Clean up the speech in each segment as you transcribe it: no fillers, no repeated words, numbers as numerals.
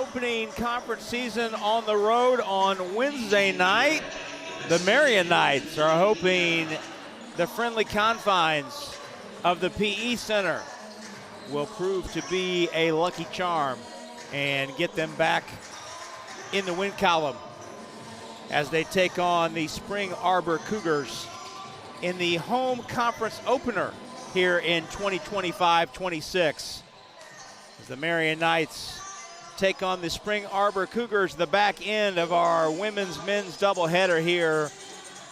opening conference season on the road on Wednesday night. The Marian Knights are hoping the friendly confines of the PE Center will prove to be a lucky charm and get them back in the win column as they take on the Spring Arbor Cougars in the home conference opener here in 2025-26. As the Marian Knights take on the Spring Arbor Cougars, the back end of our women's-men's doubleheader here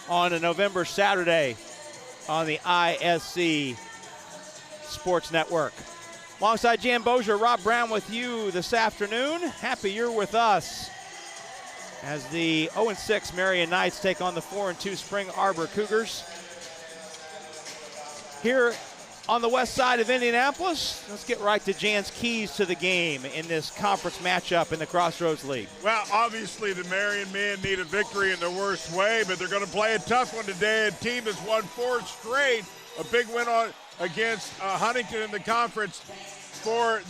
on a November Saturday on the ISC Sports Network. Alongside Jan Bozier, Rob Brown with you this afternoon. Happy you're with us as the 0-6 Marian Knights take on the 4-2 Spring Arbor Cougars. Here on the west side of Indianapolis, let's get right to Jan's keys to the game in this conference matchup in the Crossroads League. Well, obviously the Marian men need a victory in their worst way, but they're going to play a tough one today. A team that's won 4 straight, a big win against Huntington in the conference. For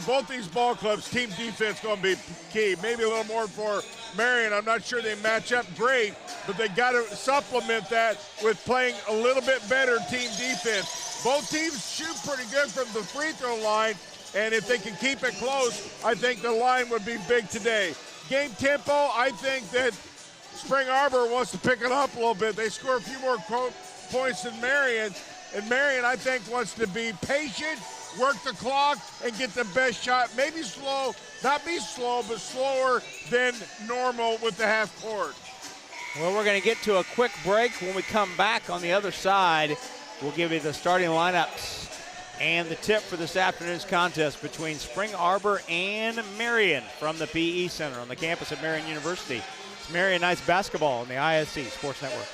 both these ball clubs, team defense going to be key. Maybe a little more for Marian. I'm not sure they match up great, but they got to supplement that with playing a little bit better team defense. Both teams shoot pretty good from the free throw line, and if they can keep it close, I think the line would be big today. Game tempo, I think that Spring Arbor wants to pick it up a little bit. They score a few more points than Marian, and Marian, I think, wants to be patient, work the clock, and get the best shot. Maybe slow, not be slow, but slower than normal with the half court. Well, we're going to get to a quick break. When we come back on the other side, we'll give you the starting lineups and the tip for this afternoon's contest between Spring Arbor and Marian from the PE Center on the campus of Marian University. It's Marian Knights basketball on the ISC Sports Network.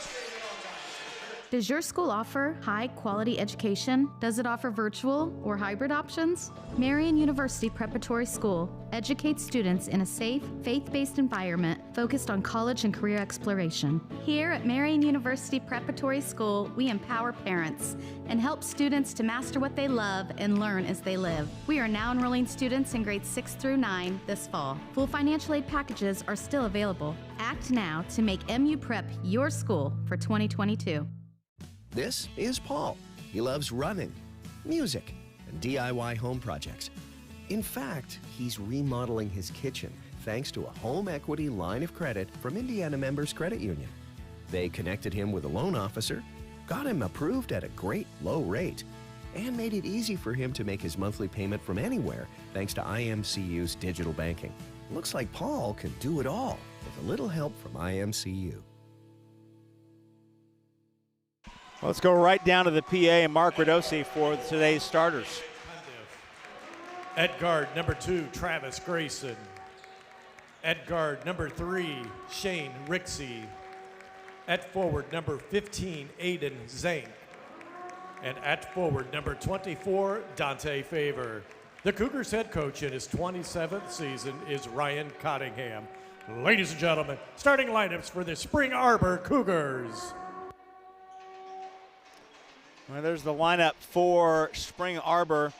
Does your school offer high-quality education? Does it offer virtual or hybrid options? Marian University Preparatory School educates students in a safe, faith-based environment focused on college and career exploration. Here at Marian University Preparatory School, we empower parents and help students to master what they love and learn as they live. We are now enrolling students in grades 6 through 9 this fall. Full financial aid packages are still available. Act now to make MU Prep your school for 2022. This is Paul. He loves running, music, and DIY home projects. In fact, he's remodeling his kitchen thanks to a home equity line of credit from Indiana Members Credit Union. They connected him with a loan officer, got him approved at a great low rate, and made it easy for him to make his monthly payment from anywhere thanks to IMCU's digital banking. Looks like Paul can do it all with a little help from IMCU. Let's go right down to the PA and Mark Radosi for today's starters. At guard, number 2, Travis Grayson. At guard, number 3, Shane Rixey. At forward, number 15, Aiden Zank. And at forward, number 24, Dante Favor. The Cougars head coach in his 27th season is Ryan Cottingham. Ladies and gentlemen, starting lineups for the Spring Arbor Cougars. Well, there's the lineup for Spring Arbor.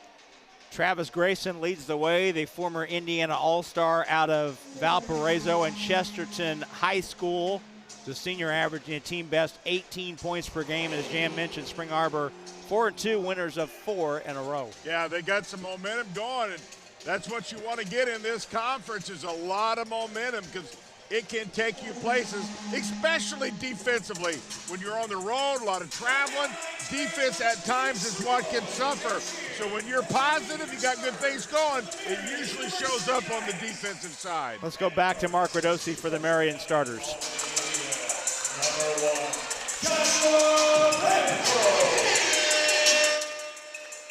Travis Grayson leads the way, the former Indiana All-Star out of Valparaiso and Chesterton High School. The senior averaging a team best 18 points per game. As Jan mentioned, Spring Arbor 4-2 winners of 4 in a row. Yeah, they got some momentum going, and that's what you want to get in this conference is a lot of momentum because it can take you places, especially defensively. When you're on the road, a lot of traveling, defense at times is what can suffer. So when you're positive, you got good things going, it usually shows up on the defensive side. Let's go back to Mark Radosi for the Marian starters.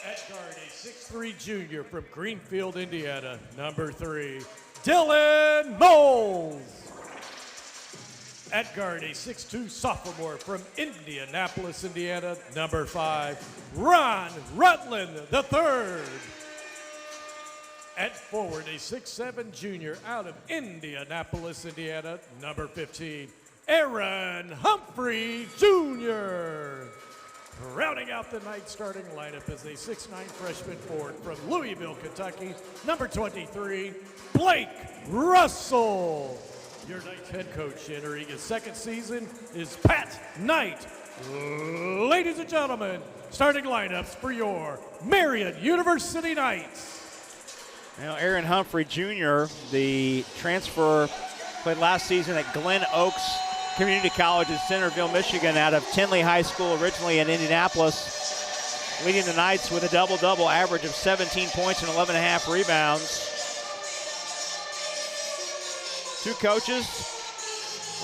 At guard, a 6'3" junior from Greenfield, Indiana, number 3, Dylan Knowles. At guard, a 6'2" sophomore from Indianapolis, Indiana, number 5, Ron Rutland III. At forward, a 6'7" junior out of Indianapolis, Indiana, number 15, Aaron Humphrey Jr. Rounding out the night starting lineup is a 6'9" freshman forward from Louisville, Kentucky, number 23, Blake Russell. Your Knight's head coach entering his second season is Pat Knight. Ladies and gentlemen, starting lineups for your Marian University Knights. Now, Aaron Humphrey Jr., the transfer, played last season at Glen Oaks Community College in Centerville, Michigan, out of Tinley High School, originally in Indianapolis, leading the Knights with a double-double average of 17 points and 11.5 rebounds. Two coaches,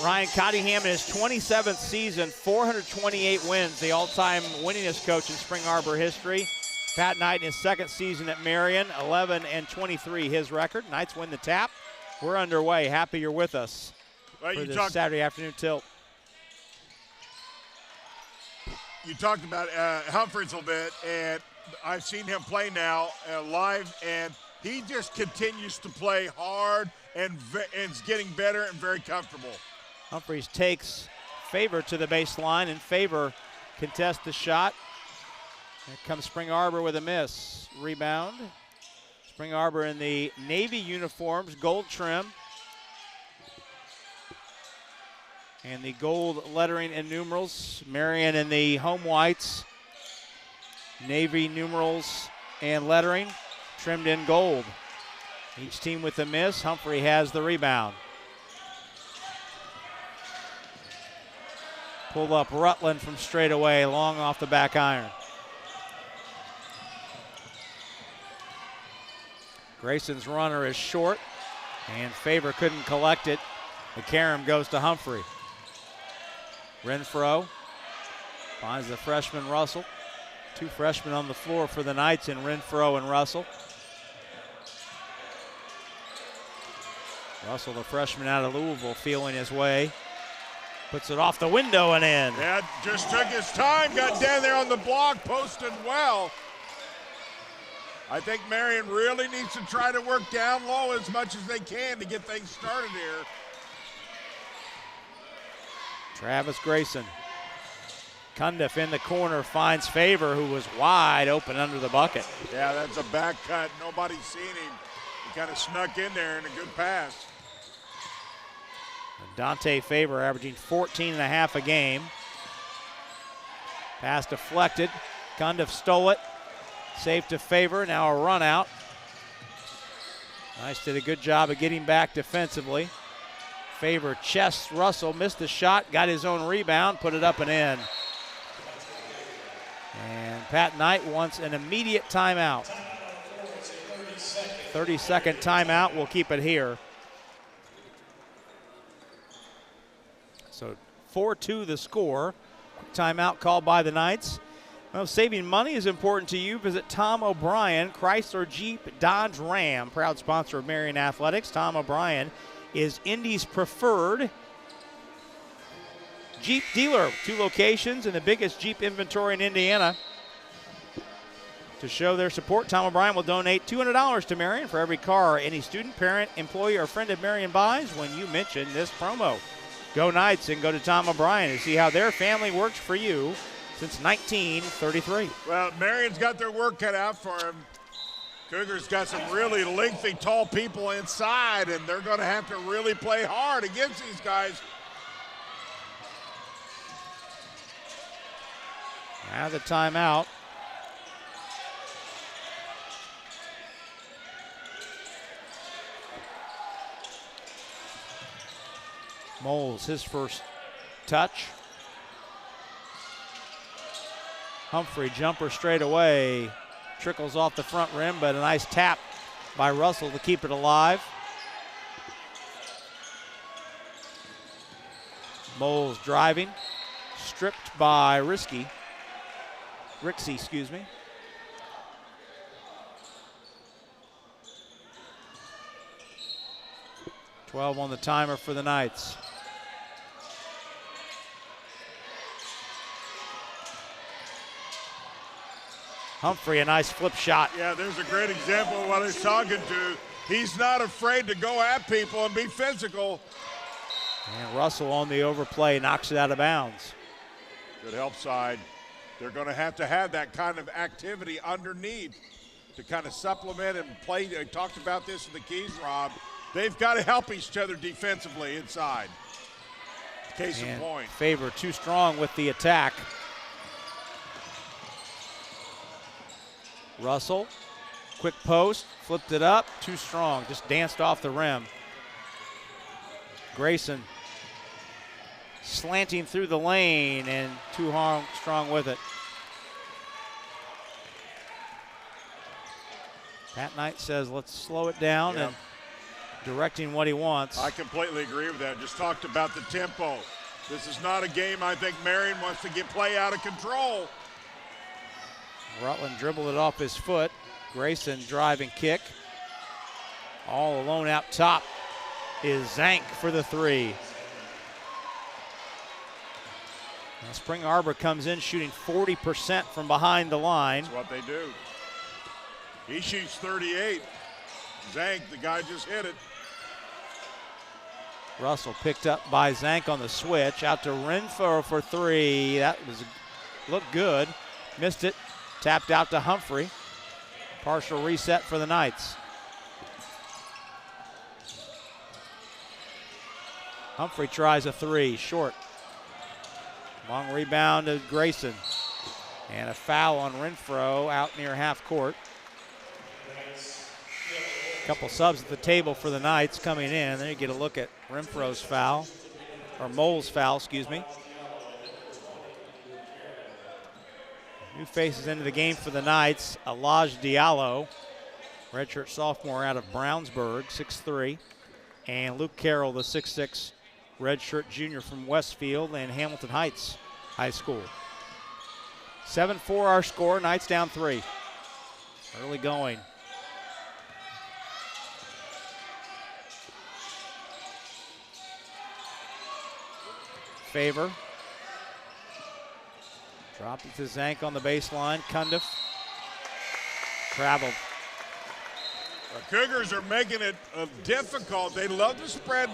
Ryan Cottingham in his 27th season, 428 wins, the all-time winningest coach in Spring Arbor history. Pat Knight in his second season at Marian, 11-23 his record. Knights win the tap. We're underway. Happy you're with us for this Saturday afternoon tilt. You talked about Humphreys a little bit, and I've seen him play now live, and he just continues to play hard and is getting better and very comfortable. Humphreys takes Favor to the baseline, and Favor contests the shot. Here comes Spring Arbor with a miss. Rebound. Spring Arbor in the navy uniforms, gold trim. And the gold lettering and numerals. Marian in the home whites. Navy numerals and lettering, trimmed in gold. Each team with a miss. Humphrey has the rebound. Pull up Rutland from straight away, long off the back iron. Grayson's runner is short, and Favor couldn't collect it. The carom goes to Humphrey. Renfro finds the freshman Russell. Two freshmen on the floor for the Knights in Renfro and Russell. Russell, the freshman out of Louisville, feeling his way. Puts it off the window and in. Yeah, just took his time, got down there on the block, posted well. I think Marian really needs to try to work down low as much as they can to get things started here. Travis Grayson. Cundiff in the corner finds Favor, who was wide open under the bucket. Yeah, that's a back cut. Nobody's seen him. He kind of snuck in there in a good pass. And Dante Favor averaging 14.5 a game. Pass deflected. Cundiff stole it. Safe to Favor. Now a run out. Nice, did a good job of getting back defensively. Favor chests Russell, missed the shot, got his own rebound, put it up and in. And Pat Knight wants an immediate timeout. 30-second timeout, we'll keep it here. So 4-2 the score. Quick timeout called by the Knights. Well, saving money is important to you. Visit Tom O'Brien, Chrysler Jeep Dodge Ram, proud sponsor of Marian Athletics. Tom O'Brien is Indy's preferred Jeep dealer. 2 locations and the biggest Jeep inventory in Indiana. To show their support, Tom O'Brien will donate $200 to Marian for every car any student, parent, employee, or friend of Marian buys when you mention this promo. Go Knights and go to Tom O'Brien to see how their family works for you since 1933. Well, Marian's got their work cut out for him. Cougars got some really lengthy, tall people inside, and they're going to have to really play hard against these guys. Now the timeout. Moles, his first touch. Humphrey, jumper straight away. Trickles off the front rim, but a nice tap by Russell to keep it alive. Moles driving. Stripped by Rixey, excuse me. $12 on the timer for the Knights. Humphrey, a nice flip shot. Yeah, there's a great example of what he's talking to. He's not afraid to go at people and be physical. And Russell on the overplay knocks it out of bounds. Good help side. They're going to have that kind of activity underneath to kind of supplement and play. I talked about this in the keys, Rob. They've got to help each other defensively inside. Case in point. Favor too strong with the attack. Russell, quick post, flipped it up, too strong, just danced off the rim. Grayson slanting through the lane and too strong with it. Pat Knight says, let's slow it down, and directing what he wants. I completely agree with that. Just talked about the tempo. This is not a game I think Marian wants to get play out of control. Rutland dribbled it off his foot. Grayson drive and kick. All alone out top is Zank for the three. Now Spring Arbor comes in shooting 40% from behind the line. That's what they do. He shoots 38. Zank, the guy just hit it. Russell picked up by Zank on the switch. Out to Renfro for three. That looked good. Missed it. Tapped out to Humphrey. Partial reset for the Knights. Humphrey tries a three, short. Long rebound to Grayson. And a foul on Renfro out near half court. A couple subs at the table for the Knights coming in. Then you get a look at Renfro's foul, or Mole's foul, excuse me. New faces into the game for the Knights. Elijah Diallo, redshirt sophomore out of Brownsburg, 6'3", and Luke Carroll, the 6'6", redshirt junior from Westfield and Hamilton Heights High School. 7-4 our score. Knights down 3. Early going. Favor. Dropped it to Zank on the baseline. Cundiff. Traveled. The Cougars are making it difficult. They love to spread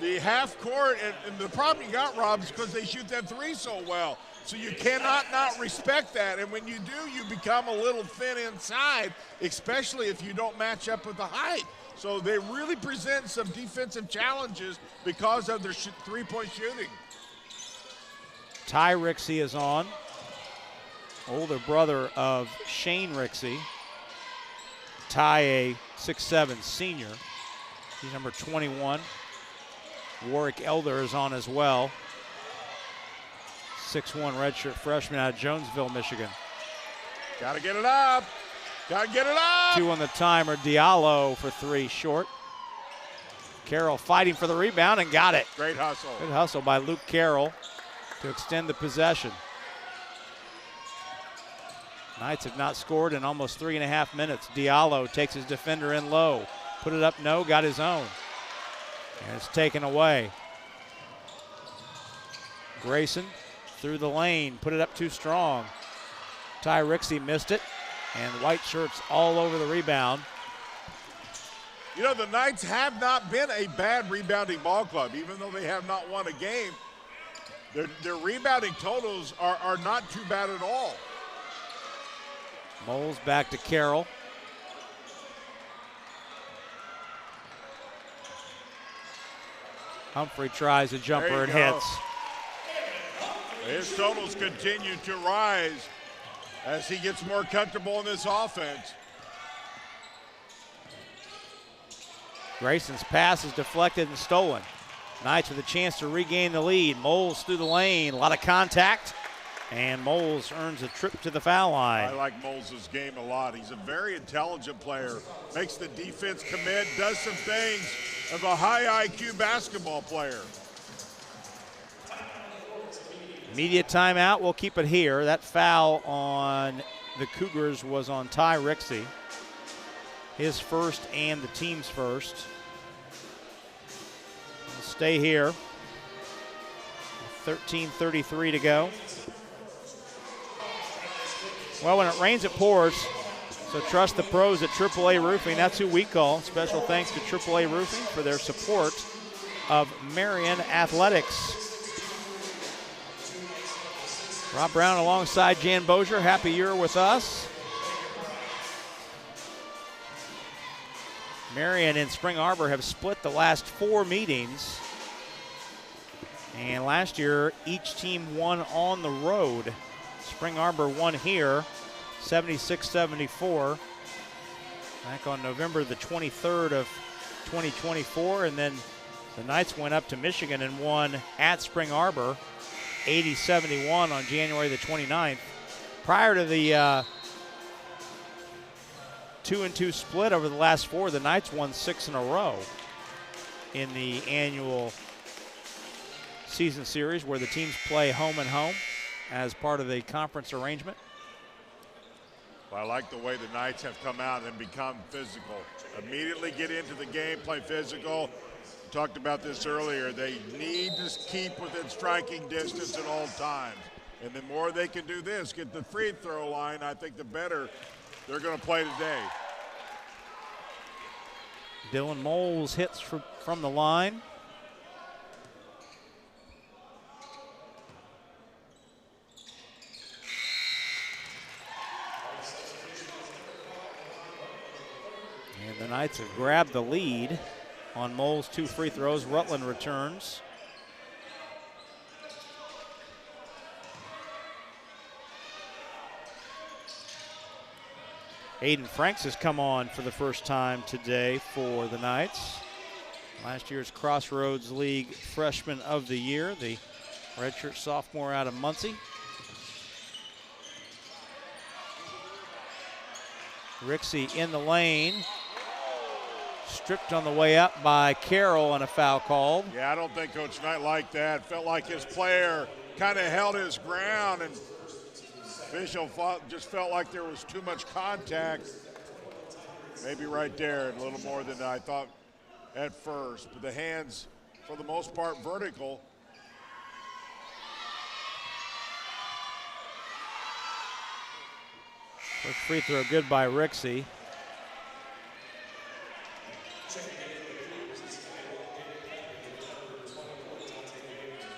the half court, and the problem you got, Rob, is because they shoot that three so well. So you cannot not respect that. And when you do, you become a little thin inside, especially if you don't match up with the height. So they really present some defensive challenges because of their three-point shooting. Ty Rixey is on, older brother of Shane Rixey. Ty, a 6'7" senior. He's number 21. Warwick Elder is on as well. 6'1" redshirt freshman out of Jonesville, Michigan. Got to get it up. Got to get it up. 2 on the timer. Diallo for 3, short. Carroll fighting for the rebound and got it. Great hustle. Good hustle by Luke Carroll to extend the possession. Knights have not scored in almost 3.5 minutes. Diallo takes his defender in low. Put it up, no, got his own. And it's taken away. Grayson through the lane, put it up too strong. Ty Rixey missed it, and white shirts all over the rebound. You know, the Knights have not been a bad rebounding ball club, even though they have not won a game. Their rebounding totals are not too bad at all. Moles back to Carroll. Humphrey tries a jumper and hits. His totals continue to rise as he gets more comfortable in this offense. Grayson's pass is deflected and stolen. Knights with a chance to regain the lead. Moles through the lane, a lot of contact, and Moles earns a trip to the foul line. I like Moles' game a lot. He's a very intelligent player, makes the defense commit, does some things of a high IQ basketball player. Immediate timeout, we'll keep it here. That foul on the Cougars was on Ty Rixey. His first and the team's first. We'll stay here. 13:33 to go. Well, when it rains, it pours. So trust the pros at AAA Roofing. That's who we call. Special thanks to AAA Roofing for their support of Marian Athletics. Rob Brown alongside Jan Bozier. Happy you're with us. Marian and Spring Arbor have split the last 4 meetings. And last year, each team won on the road. Spring Arbor won here, 76-74. Back on November the 23rd of 2024. And then the Knights went up to Michigan and won at Spring Arbor, 80-71 on January the 29th. Prior to the 2-2 split over the last 4, the Knights won 6 in a row in the annual season series where the teams play home and home as part of the conference arrangement. Well, I like the way the Knights have come out and become physical. Immediately get into the game, play physical. We talked about this earlier. They need to keep within striking distance at all times. And the more they can do this, get the free throw line, I think the better they're going to play today. Dylan Moles hits from the line. And the Knights have grabbed the lead on Moles' 2 free throws. Rutland returns. Aiden Franks has come on for the first time today for the Knights. Last year's Crossroads League Freshman of the Year, the redshirt sophomore out of Muncie. Rixey in the lane. Stripped on the way up by Carroll and a foul called. Yeah, I don't think Coach Knight liked that. Felt like his player kind of held his ground, and official just felt like there was too much contact. Maybe right there, a little more than I thought at first. But the hands, for the most part, vertical. First free throw good by Rixey.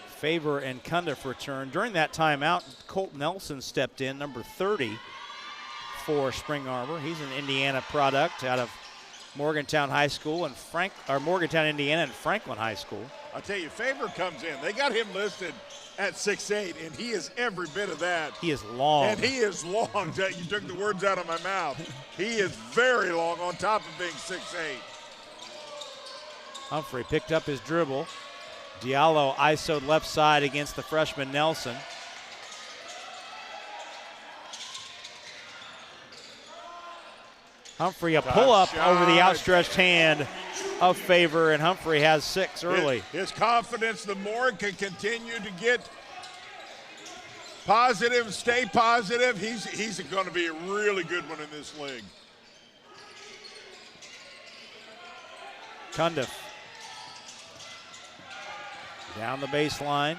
Favor and Cundiff return. During that timeout, Colt Nelson stepped in, number 30 for Spring Arbor. He's an Indiana product out of Morgantown High School and Morgantown, Indiana, and Franklin High School. I'll tell you, Favor comes in. They got him listed at 6'8", and he is every bit of that. He is long. And he is long. You took the words out of my mouth. He is very long on top of being 6'8". Humphrey picked up his dribble. Diallo ISO'd left side against the freshman Nelson. Humphrey, a pull-up over the outstretched hand of Favor, and Humphrey has 6 early. His confidence, the more can continue to get positive, stay positive. He's going to be a really good one in this league. Cundiff down the baseline.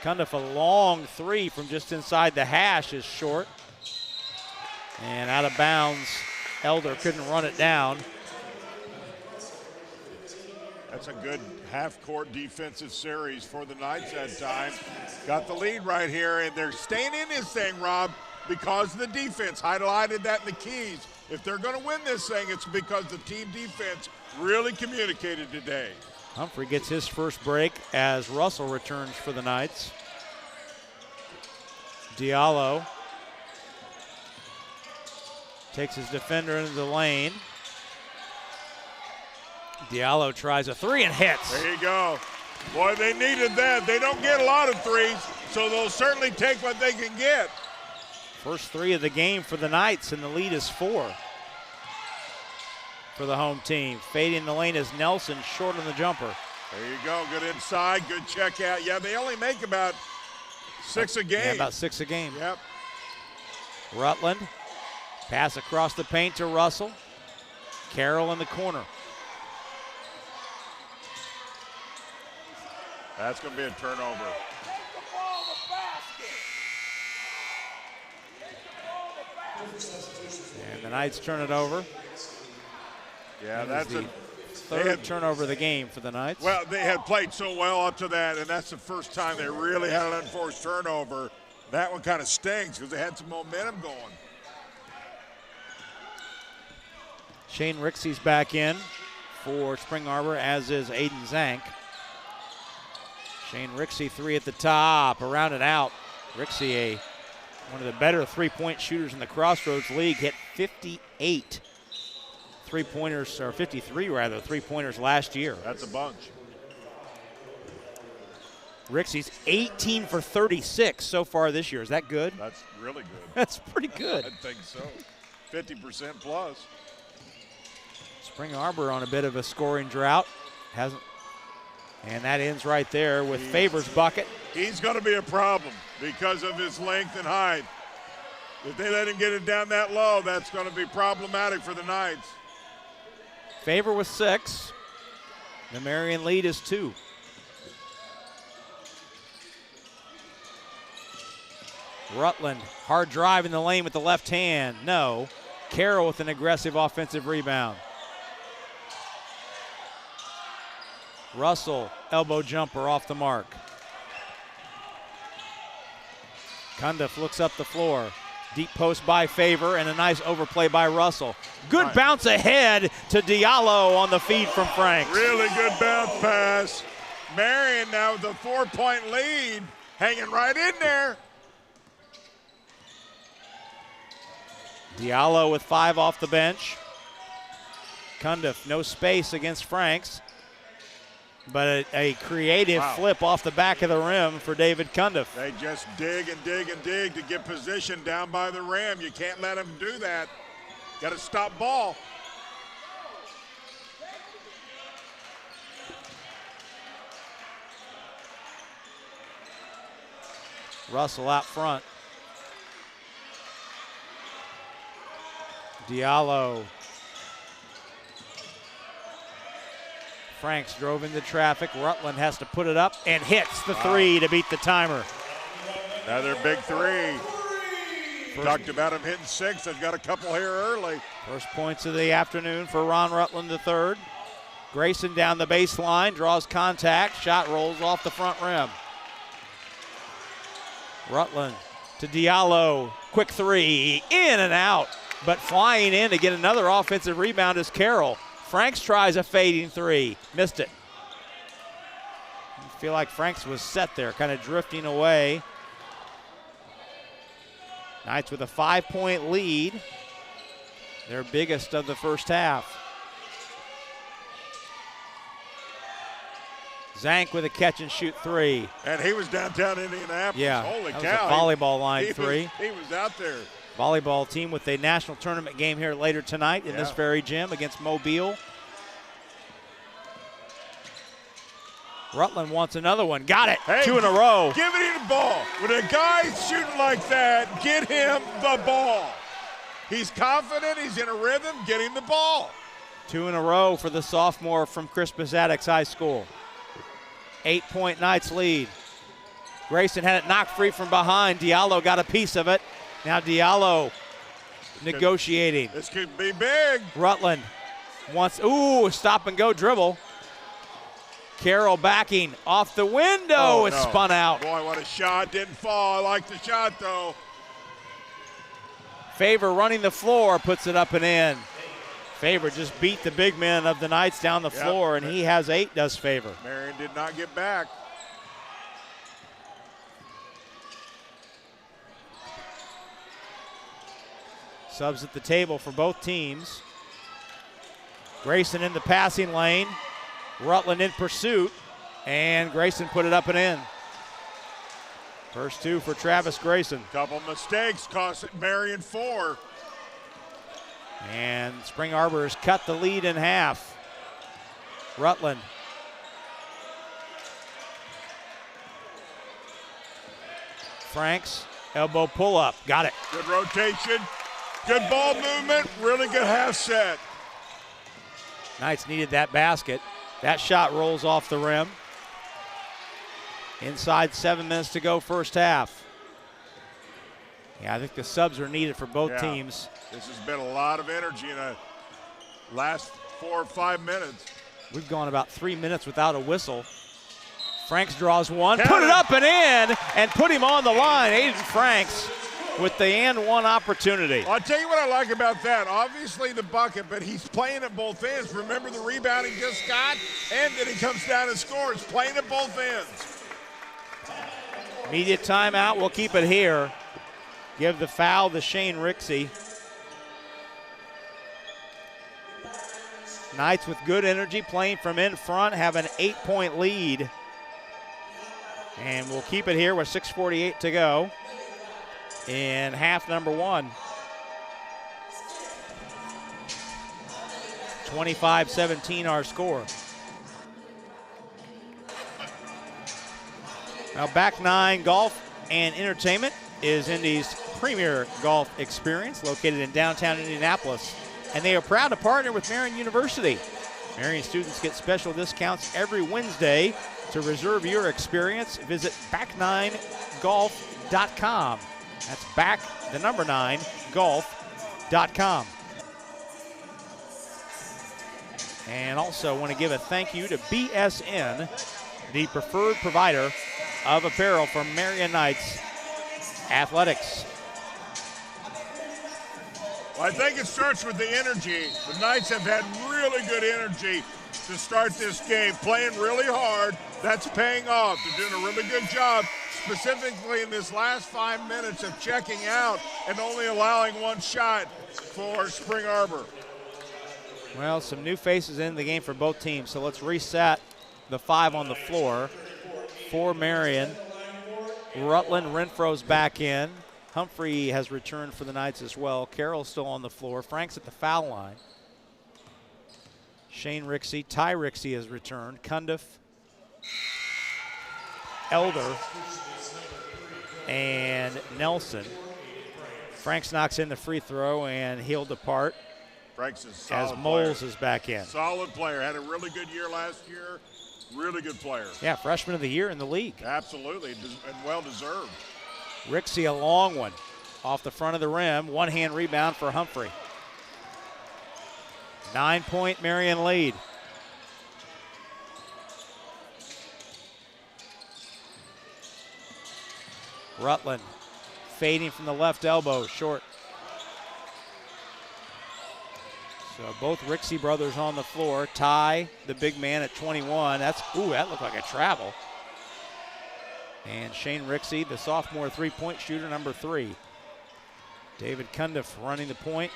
Cundiff, a long 3 from just inside the hash, is short. And out of bounds. Elder couldn't run it down. That's a good half-court defensive series for the Knights that time. Got the lead right here, and they're staying in this thing, Rob, because of the defense. Highlighted that in the keys. If they're going to win this thing, it's because the team defense really communicated today. Humphrey gets his first break as Russell returns for the Knights. Diallo takes his defender into the lane. Diallo tries a 3 and hits. There you go. Boy, they needed that. They don't get a lot of threes, so they'll certainly take what they can get. First 3 of the game for the Knights, and the lead is 4 for the home team. Fading the lane is Nelson, short on the jumper. There you go. Good inside, good check out. Yeah, they only make about 6 a game. Yeah, about 6 a game. Yep. Rutland, pass across the paint to Russell. Carroll in the corner. That's going to be a turnover. And the Knights turn it over. Yeah, that's a Third turnover of the game for the Knights. Well, they had played so well up to that, and that's the first time they really had an unforced turnover. That one kind of stings because they had some momentum going. Shane Rixey's back in for Spring Arbor, as is Aiden Zank. Shane Rixey, 3 at the top, around and out. Rixey, one of the better three-point shooters in the Crossroads League, hit 58 three-pointers, or 53 rather, three-pointers last year. That's a bunch. Rixey's 18 for 36 so far this year. Is that good? That's really good. That's pretty good. I think so. 50% plus. Spring Arbor on a bit of a scoring drought. And that ends right there with Faber's bucket. He's going to be a problem because of his length and height. If they let him get it down that low, that's going to be problematic for the Knights. Faber with 6. The Marian lead is 2. Rutland, hard drive in the lane with the left hand. No. Carroll with an aggressive offensive rebound. Russell, elbow jumper off the mark. Cundiff looks up the floor. Deep post by Faber and a nice overplay by Russell. Good bounce ahead to Diallo on the feed from Franks. Really good bounce pass. Marian now with a 4-point lead, hanging right in there. Diallo with 5 off the bench. Cundiff, no space against Franks, but a creative flip off the back of the rim for David Cundiff. They just dig and dig and dig to get position down by the rim. You can't let them do that. Got to stop ball. Russell out front. Diallo. Franks drove into traffic. Rutland has to put it up and hits the 3 to beat the timer. Another big 3. Talked about him hitting 6. They've got a couple here early. First points of the afternoon for Ron Rutland III. Grayson down the baseline, draws contact. Shot rolls off the front rim. Rutland to Diallo. Quick 3. In and out. But flying in to get another offensive rebound is Carroll. Franks tries a fading 3. Missed it. I feel like Franks was set there, kind of drifting away. Knights with a 5-point lead. Their biggest of the first half. Zank with a catch and shoot 3. And he was downtown Indianapolis. Yeah, holy that cow. was a volleyball line 3. He was out there. Volleyball team with a national tournament game here later tonight in this very gym against Mobile. Rutland wants another one. Got it. Hey, 2 in a row. Give it the ball. When a guy's shooting like that, get him the ball. He's confident. He's in a rhythm. Get him the ball. 2 in a row for the sophomore from Crispus Attucks High School. 8-point Knights lead. Grayson had it knocked free from behind. Diallo got a piece of it. Now Diallo negotiating. This could be big. Rutland wants, stop and go dribble. Carroll backing off the window. It's spun out. Boy, what a shot. Didn't fall. I like the shot, though. Faber running the floor, puts it up and in. Faber just beat the big men of the Knights down the floor, and he has 8, does Faber. Marian did not get back. Subs at the table for both teams. Grayson in the passing lane. Rutland in pursuit, and Grayson put it up and in. First 2 for Travis Grayson. Couple mistakes cost Marian 4. And Spring Arbor has cut the lead in half. Rutland. Franks, elbow pull up, got it. Good rotation, good ball movement, really good half set. Knights needed that basket. That shot rolls off the rim. Inside 7 minutes to go first half. Yeah, I think the subs are needed for both teams. This has been a lot of energy in the last 4 or 5 minutes. We've gone about 3 minutes without a whistle. Franks draws one, put it up and in, and put him on the line. Aiden Franks with the and one opportunity. Well, I'll tell you what I like about that. Obviously the bucket, but he's playing at both ends. Remember the rebound he just got? And then he comes down and scores, playing at both ends. Immediate timeout. We'll keep it here. Give the foul to Shane Rixey. Knights with good energy, playing from in front, have an 8-point lead. And we'll keep it here with 6:48 to go in half number one. 25-17 our score. Now back nine golf and entertainment is Indy's premier golf experience, located in downtown Indianapolis. And they are proud to partner with Marian University. Marian students get special discounts every Wednesday. To reserve your experience, visit back9golf.com. That's back9golf.com. And also want to give a thank you to BSN, the preferred provider of apparel for Marian Knights athletics. Well, I think it starts with the energy. The Knights have had really good energy to start this game, playing really hard. That's paying off. They're doing a really good job, specifically in this last 5 minutes of checking out and only allowing one shot for Spring Arbor. Well, some new faces in the game for both teams, so let's reset the five on the floor. For Marian, Rutland Renfro's back in. Humphrey has returned for the Knights as well. Carroll's still on the floor. Frank's at the foul line. Shane Rixey, Ty Rixey has returned. Cundiff, Elder, and Nelson. Franks knocks in the free throw, and he'll depart. Frank's a solid as Moles player. is back in. Solid player. Had a really good year last year. Really good player. Yeah, freshman of the year in the league. Absolutely, and well deserved. Rixey, a long one off the front of the rim. One-hand rebound for Humphrey. 9-point Marian lead. Rutland fading from the left elbow, short. So both Rixey brothers on the floor. Ty, the big man at 21. That looked like a travel. And Shane Rixey, the sophomore three-point shooter, number 3. David Cundiff running the point.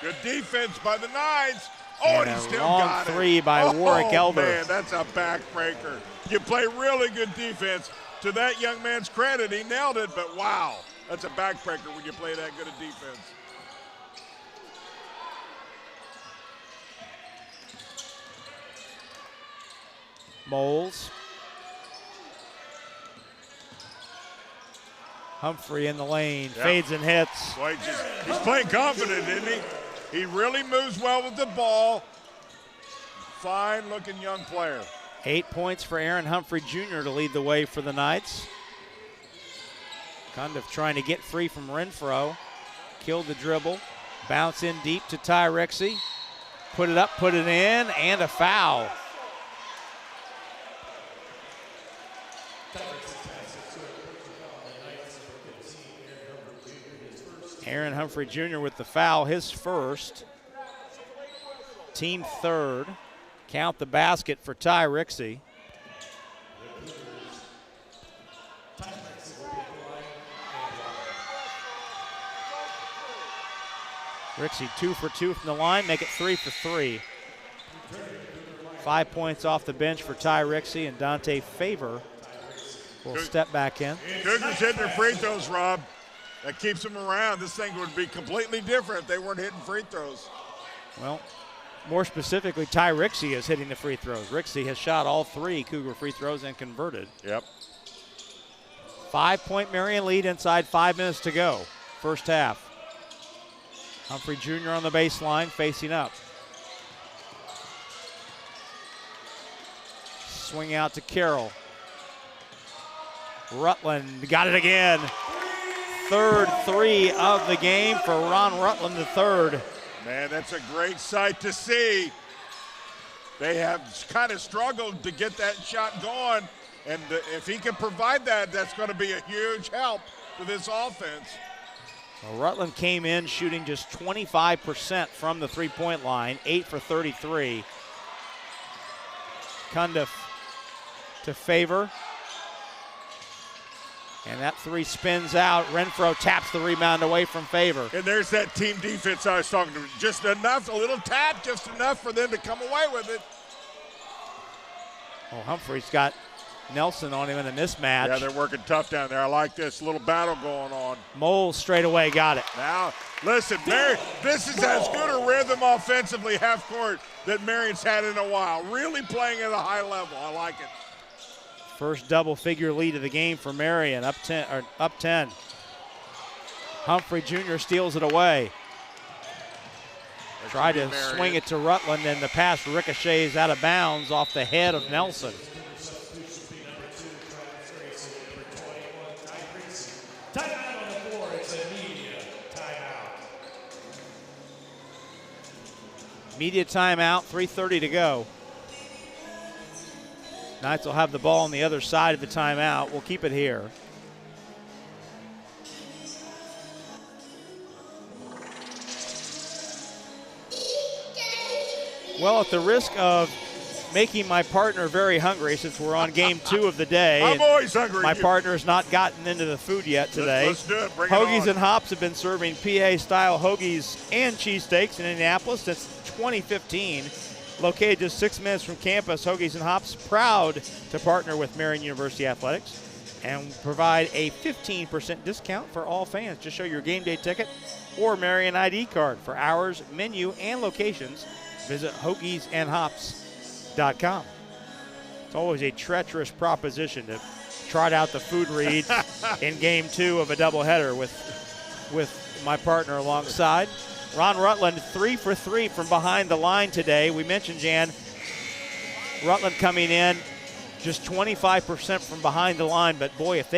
Good defense by the Knights. Oh, and he still long got it. three by Warwick Elder. Man, that's a backbreaker. You play really good defense. To that young man's credit, he nailed it, but wow, that's a backbreaker when you play that good a defense. Moles. Humphrey in the lane, fades and hits. Boy, he's playing confident, isn't he? He really moves well with the ball. Fine-looking young player. 8 points for Aaron Humphrey Jr. to lead the way for the Knights. Cundiff trying to get free from Renfro. Killed the dribble. Bounce in deep to Ty Rixey. Put it up, put it in, and a foul. Aaron Humphrey Jr. with the foul, his first. Team third. Count the basket for Ty Rixey. Rixey 2 for 2 from the line, make it 3 for 3. 5 points off the bench for Ty Rixey, and Dante Favor will step back in. Cougars hitting their free throws, Rob. That keeps them around. This thing would be completely different if they weren't hitting free throws. Well, more specifically, Ty Rixey is hitting the free throws. Rixey has shot all 3 Cougar free throws and converted. Yep. 5-point Marian lead inside 5 minutes to go. First half. Humphrey Jr. on the baseline, facing up. Swing out to Carroll. Rutland got it again. Third three of the game for Ron Rutland III. Man, that's a great sight to see. They have kind of struggled to get that shot going, and if he can provide that, that's going to be a huge help to this offense. Well, Rutland came in shooting just 25% from the three-point line, 8 for 33. Cundiff to Favor. And that three spins out. Renfro taps the rebound away from Favor. And there's that team defense I was talking to. Just enough, a little tap, just enough for them to come away with it. Oh, Humphrey's got Nelson on him in a mismatch. Yeah, they're working tough down there. I like this little battle going on. Moles straight away got it. Now, listen, this is as good a rhythm offensively half court that Marion's had in a while. Really playing at a high level. I like it. First double-figure lead of the game for Marian, up 10. Humphrey Jr. steals it away. Tried to swing it to Rutland, and the pass ricochets out of bounds off the head of Nelson. Timeout on the floor. It's a media timeout. Media timeout, 3:30 to go. Knights will have the ball on the other side of the timeout. We'll keep it here. Well, at the risk of making my partner very hungry, since we're on game 2 of the day. I'm always hungry. My partner's not gotten into the food yet today. Let's do it. Bring Hoagies it on. and Hops have been serving PA-style hoagies and cheesesteaks in Indianapolis since 2015. Located just 6 minutes from campus, Hoagies and Hops proud to partner with Marian University Athletics and provide a 15% discount for all fans. Just show your game day ticket or Marian ID card. For hours, menu, and locations, visit hoagiesandhops.com. It's always a treacherous proposition to trot out the food reads in game 2 of a doubleheader with my partner alongside. Ron Rutland 3 for 3 from behind the line today. We mentioned, Jan, Rutland coming in just 25% from behind the line, but boy, if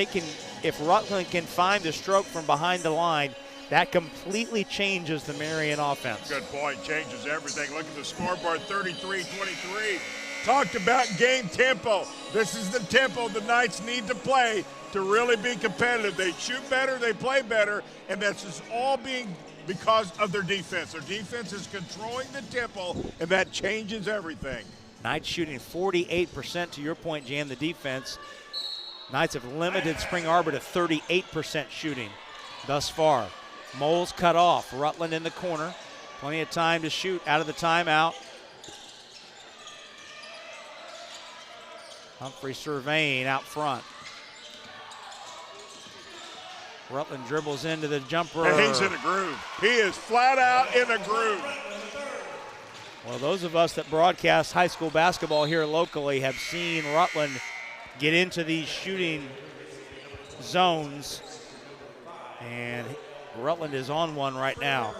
Rutland can find the stroke from behind the line, that completely changes the Marian offense. Good point. Changes everything. Look at the scoreboard, 33-23. Talked about game tempo. This is the tempo the Knights need to play to really be competitive. They shoot better, they play better, and that's just all being because of their defense. Their defense is controlling the tempo, and that changes everything. Knights shooting 48%, to your point, Jan, the defense. Knights have limited Spring Arbor to 38% shooting thus far. Moles cut off. Rutland in the corner. Plenty of time to shoot out of the timeout. Humphrey surveying out front. Rutland dribbles into the jumper. And he's in a groove. He is flat out in a groove. Well, those of us that broadcast high school basketball here locally have seen Rutland get into these shooting zones, and Rutland is on one right now.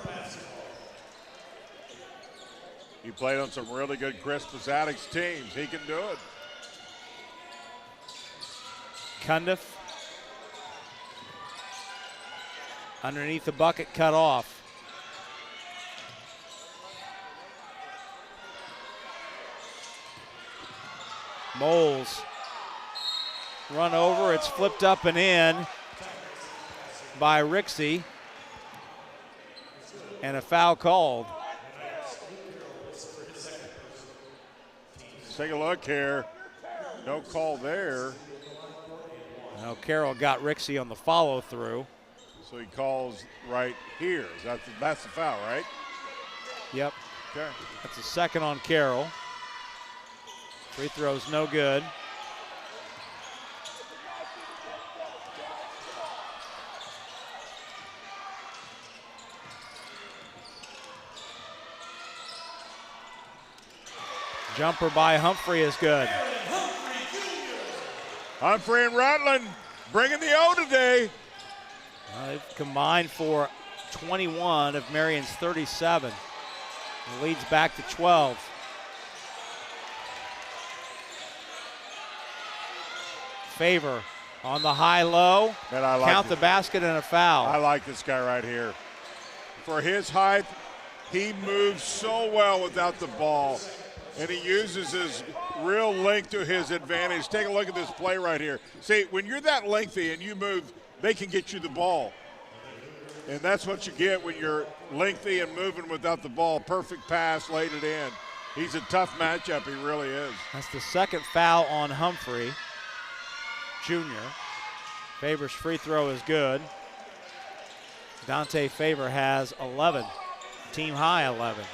He played on some really good Chris Posadic's teams. He can do it. Cundiff underneath the bucket, cut off. Moles run over. It's flipped up and in by Rixey, and a foul called. Let's take a look here. No call there. Now Carroll got Rixey on the follow through. So he calls right here. That's the foul, right? Yep. Okay. That's the second on Carroll. Free throw's no good. Jumper by Humphrey is good. Humphrey and Rutland bringing the O today. They've combined for 21 of Marian's 37. The lead's back to 12. Favor On the high-low, Man, I like count it. the basket and a foul. I like this guy right here. For his height, he moves so well without the ball, and he uses his real length to his advantage. Take a look at this play right here. See, when you're that lengthy and you move, they can get you the ball. And that's what you get when you're lengthy and moving without the ball. Perfect pass, laid it in. He's a tough matchup, he really is. That's the second foul on Humphrey, Jr. Faber's free throw is good. Dante Faber has 11, team high 11.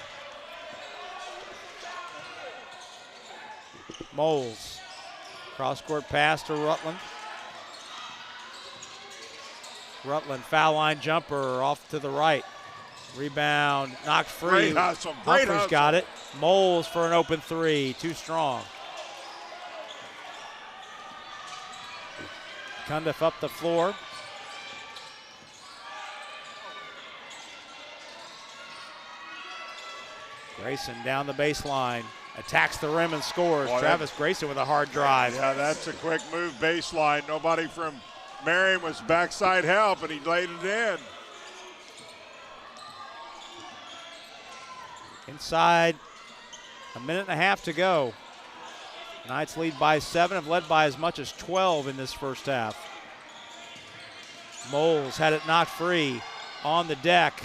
Moles, cross-court pass to Rutland. Rutland foul line jumper off to the right. Rebound knocked free. Great hustle, great Humphrey's hustle. got it. Moles for an open three, too strong. Cundiff up the floor. Grayson down the baseline, attacks the rim and scores. Boy, Travis Grayson with a hard drive. Yeah, that's a quick move baseline. Nobody from Marian was backside help, and he laid it in. Inside, a minute and a half to go. Knights lead by 7, have led by as much as 12 in this first half. Moles had it knocked free on the deck.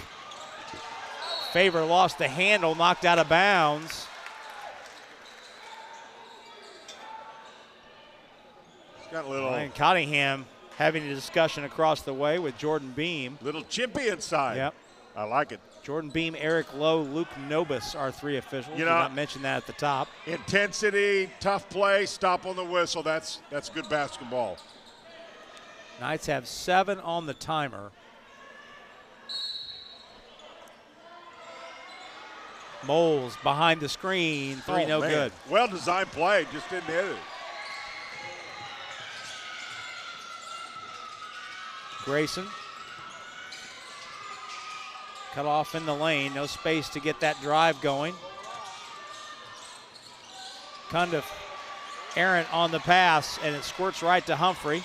Faber lost the handle, knocked out of bounds. Got a little Ryan Cottingham having a discussion across the way with Jordan Beam. little chippy inside. Yep. I like it. Jordan Beam, Eric Lowe, Luke Nobis are 3 officials. You Did know- not mention that at the top. Intensity, tough play, stop on the whistle. That's good basketball. Knights have 7 on the timer. Moles behind the screen, 3 no man. good. Well-designed play, just didn't hit it. Grayson. Cut off in the lane, no space to get that drive going. Cundiff errant on the pass, and it squirts right to Humphrey,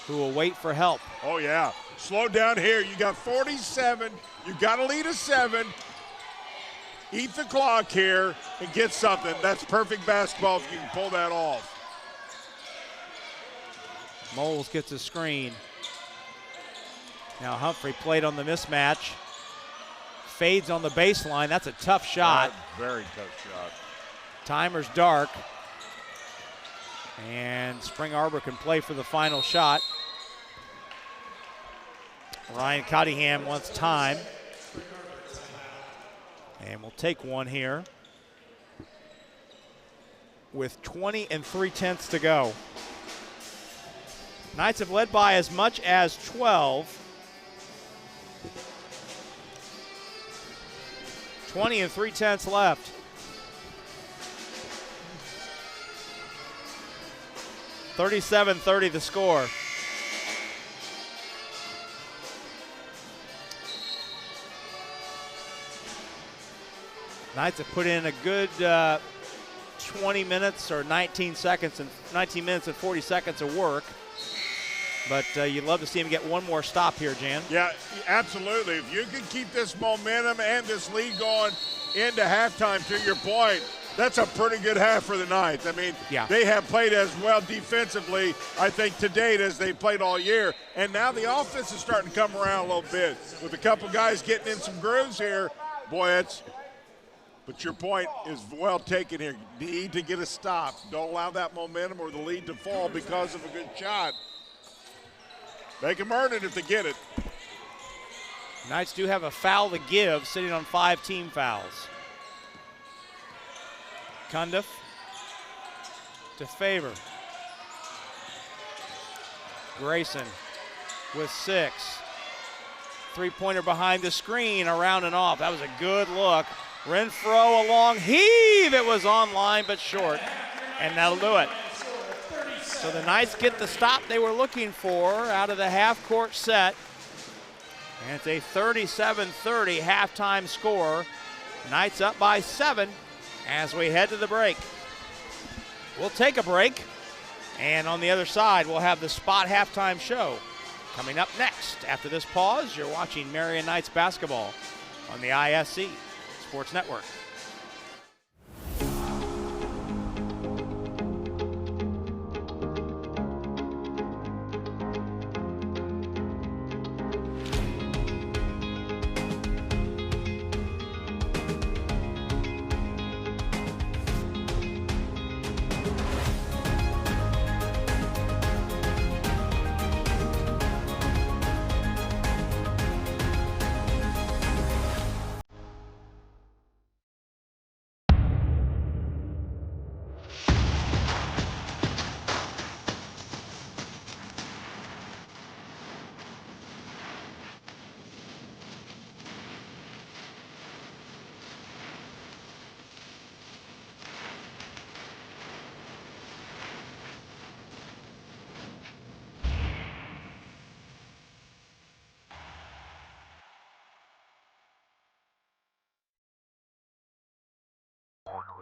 who will wait for help. Oh, yeah. Slow down here. You got 47. You got to lead a 7. Eat the clock here and get something. That's perfect basketball if you can pull that off. Moles gets a screen. Now Humphrey played on the mismatch. Fades on the baseline. That's a tough shot. Very tough shot. Timer's dark. And Spring Arbor can play for the final shot. Ryan Cottingham wants time. And we'll take one here with 20 3/10 to go. Knights have led by as much as 12. 20 3/10 left. 37-30 the score. Knights have put in a good 20 minutes or 19 minutes and 40 seconds of work. But you'd love to see him get one more stop here, Jan. Yeah, absolutely. If you can keep this momentum and this lead going into halftime, to your point, that's a pretty good half for the Knights. I mean, Yeah. They have played as well defensively, I think, to date as they played all year. And now the offense is starting to come around a little bit. With a couple guys getting in some grooves here, boy, but your point is well taken here. Need to get a stop. Don't allow that momentum or the lead to fall because of a good shot. They can earn it if they get it. Knights do have a foul to give, sitting on 5 team fouls. Cundiff to Faber. Grayson with 6. Three-pointer behind the screen, around and off. That was a good look. Renfro a long heave. It was on line but short, and that'll do it. So the Knights get the stop they were looking for out of the half-court set. And it's a 37-30 halftime score. Knights up by 7 as we head to the break. We'll take a break, And on the other side, we'll have the Spot halftime show coming up next. After this pause, you're watching Marian Knights basketball on the ISC Sports Network.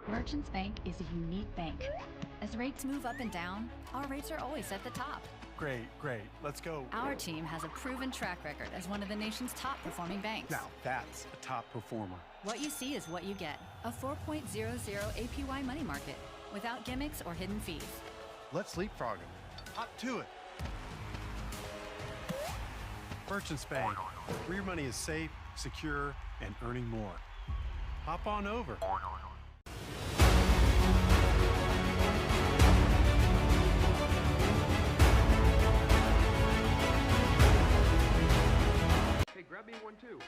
Merchants Bank is a unique bank. As rates move up and down, our rates are always at the top. Great, great. Let's go. Our team has a proven track record as one of the nation's top performing banks. Now, that's a top performer. What you see is what you get. A 4.00 APY money market without gimmicks or hidden fees. Let's leapfrog him. Hop to it. Merchants Bank, where your money is safe, secure, and earning more. Hop on over. Hey, grab me one too.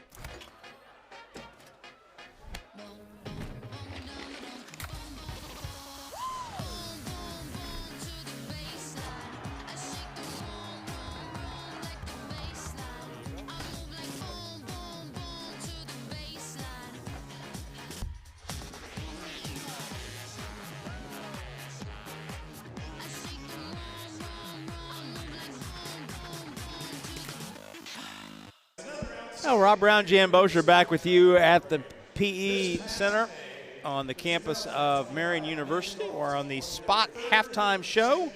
Well, Rob Brown, Jan Bosher back with you at the PE Center on the campus of Marian University. We're on the Spot halftime show.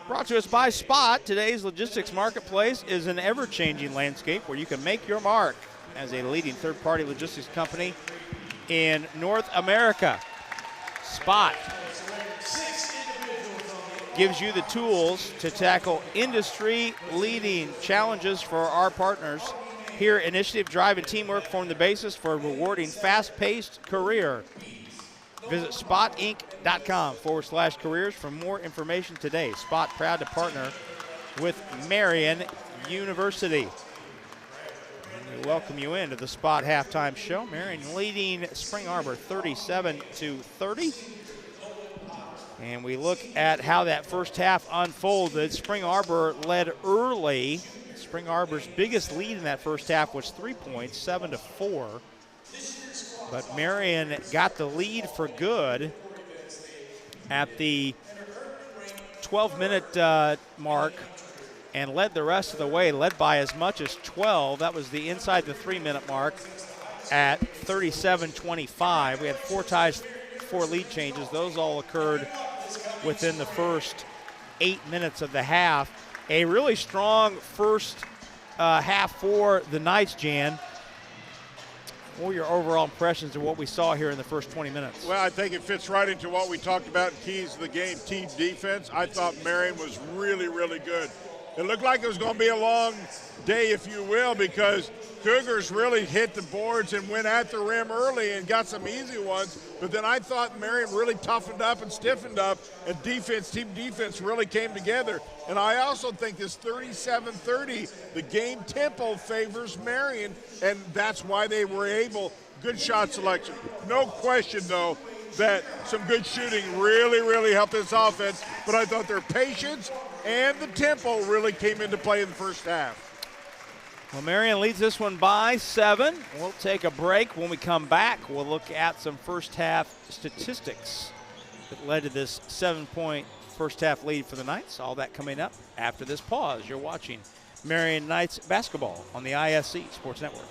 Brought to us by Spot. Today's logistics marketplace is an ever-changing landscape where you can make your mark as a leading third-party logistics company in North America. Spot gives you the tools to tackle industry-leading challenges for our partners. Here, initiative, drive, and teamwork form the basis for a rewarding, fast-paced career. Visit spotinc.com/careers for more information today. Spot proud to partner with Marian University. And we welcome you into the Spot halftime show. Marian leading Spring Arbor 37-30. And we look at how that first half unfolded. Spring Arbor led early. Spring Arbor's biggest lead in that first half was 3 points, 7-4. But Marian got the lead for good at the 12-minute mark and led the rest of the way, led by as much as 12. That was the inside the 3-minute mark at 37-25. We had 4 ties, 4 lead changes. Those all occurred within the first 8 minutes of the half. A really strong first half for the Knights, Jan. What were your overall impressions of what we saw here in the first 20 minutes? Well, I think it fits right into what we talked about in keys of the game, team defense. I thought Marian was really, really good. It looked like it was going to be a long day, if you will, because Cougars really hit the boards and went at the rim early and got some easy ones. But then I thought Marian really toughened up and stiffened up, and team defense really came together. And I also think this 37-30, the game tempo favors Marian, and that's why they were able. Good shot selection. No question, though, that some good shooting really, really helped this offense. But I thought their patience and the tempo really came into play in the first half. Well, Marian leads this one by 7. We'll take a break. When we come back, we'll look at some first half statistics that led to this 7-point first half lead for the Knights. All that coming up after this pause. You're watching Marian Knights basketball on the ISC Sports Network.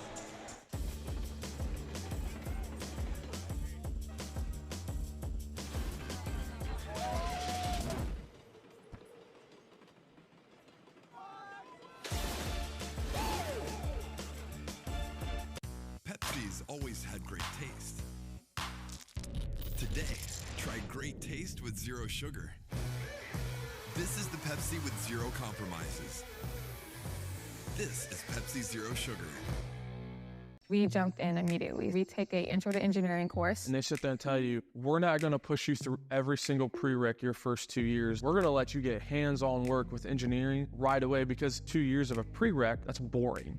had great taste. Today, try great taste with zero sugar. This is the Pepsi with zero compromises. This is Pepsi Zero Sugar. We jumped in immediately. We take an intro to engineering course. And they sit there and tell you, we're not going to push you through every single prereq your first 2 years. We're going to let you get hands-on work with engineering right away because 2 years of a prereq, that's boring.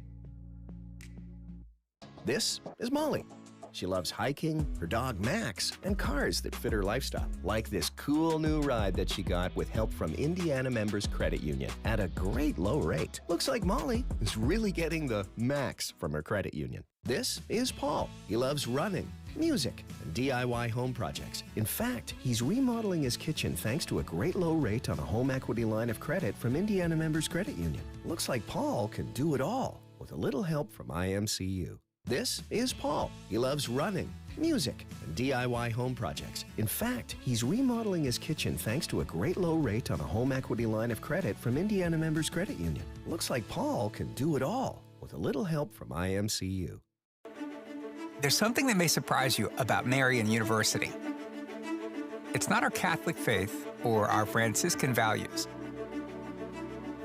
This is Molly. She loves hiking, her dog Max, and cars that fit her lifestyle, like this cool new ride that she got with help from Indiana Members Credit Union at a great low rate. Looks like Molly is really getting the max from her credit union. This is Paul. He loves running, music, and DIY home projects. In fact, he's remodeling his kitchen thanks to a great low rate on a home equity line of credit from Indiana Members Credit Union. Looks like Paul can do it all with a little help from IMCU. This is Paul. He loves running, music, and DIY home projects. In fact, he's remodeling his kitchen thanks to a great low rate on a home equity line of credit from Indiana Members Credit Union. Looks like Paul can do it all with a little help from IMCU. There's something that may surprise you about Marian University. It's not our Catholic faith or our Franciscan values.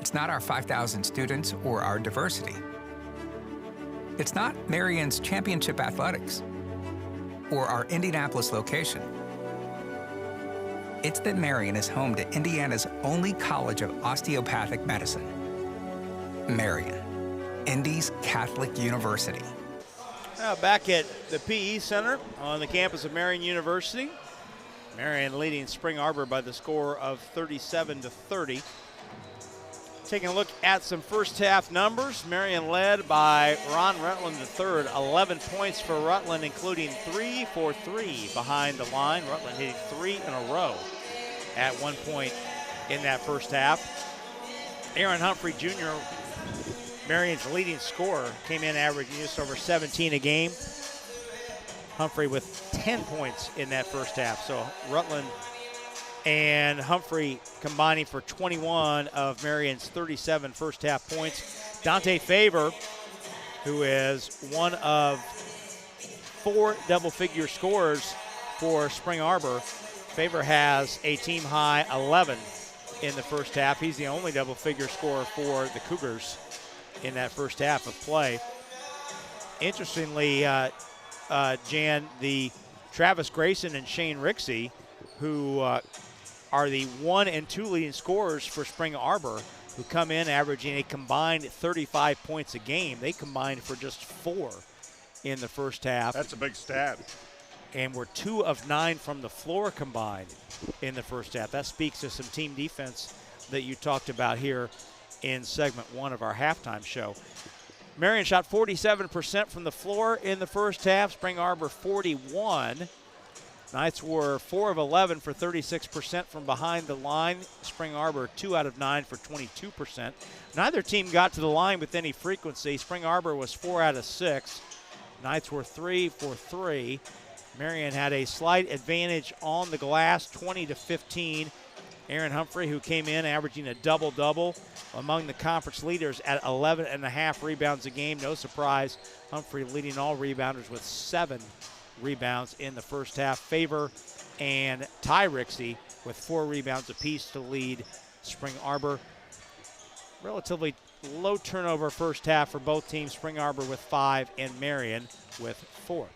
It's not our 5,000 students or our diversity. It's not Marian's championship athletics or our Indianapolis location. It's that Marian is home to Indiana's only college of osteopathic medicine. Marian, Indy's Catholic University. Now back at the PE Center on the campus of Marian University. Marian leading Spring Arbor by the score of 37-30. Taking a look at some first half numbers, Marian led by Ron Rutland III, 11 points for Rutland, including 3 for 3 behind the line. Rutland hitting 3 in a row at one point in that first half. Aaron Humphrey Jr., Marian's leading scorer, came in averaging just over 17 a game. Humphrey with 10 points in that first half. So Rutland and Humphrey combining for 21 of Marian's 37 first half points. Dante Favor, who is one of 4 double-figure scorers for Spring Arbor. Favor has a team-high 11 in the first half. He's the only double-figure scorer for the Cougars in that first half of play. Interestingly, Jan, the Travis Grayson and Shane Rixey, who are the 1 and 2 leading scorers for Spring Arbor, who come in averaging a combined 35 points a game. They combined for just 4 in the first half. That's a big stat. And were 2 of 9 from the floor combined in the first half. That speaks to some team defense that you talked about here in segment 1 of our halftime show. Marian shot 47% from the floor in the first half. Spring Arbor 41%. Knights were 4 of 11 for 36% from behind the line. Spring Arbor 2 out of 9 for 22%. Neither team got to the line with any frequency. Spring Arbor was 4 out of 6. Knights were 3 for 3. Marian had a slight advantage on the glass, 20-15. Aaron Humphrey, who came in averaging a double-double, among the conference leaders at 11.5 rebounds a game. No surprise, Humphrey leading all rebounders with 7 rebounds in the first half. Favor and Ty Rixey with 4 rebounds apiece to lead Spring Arbor. Relatively low turnover first half for both teams, Spring Arbor with 5 and Marian with 4.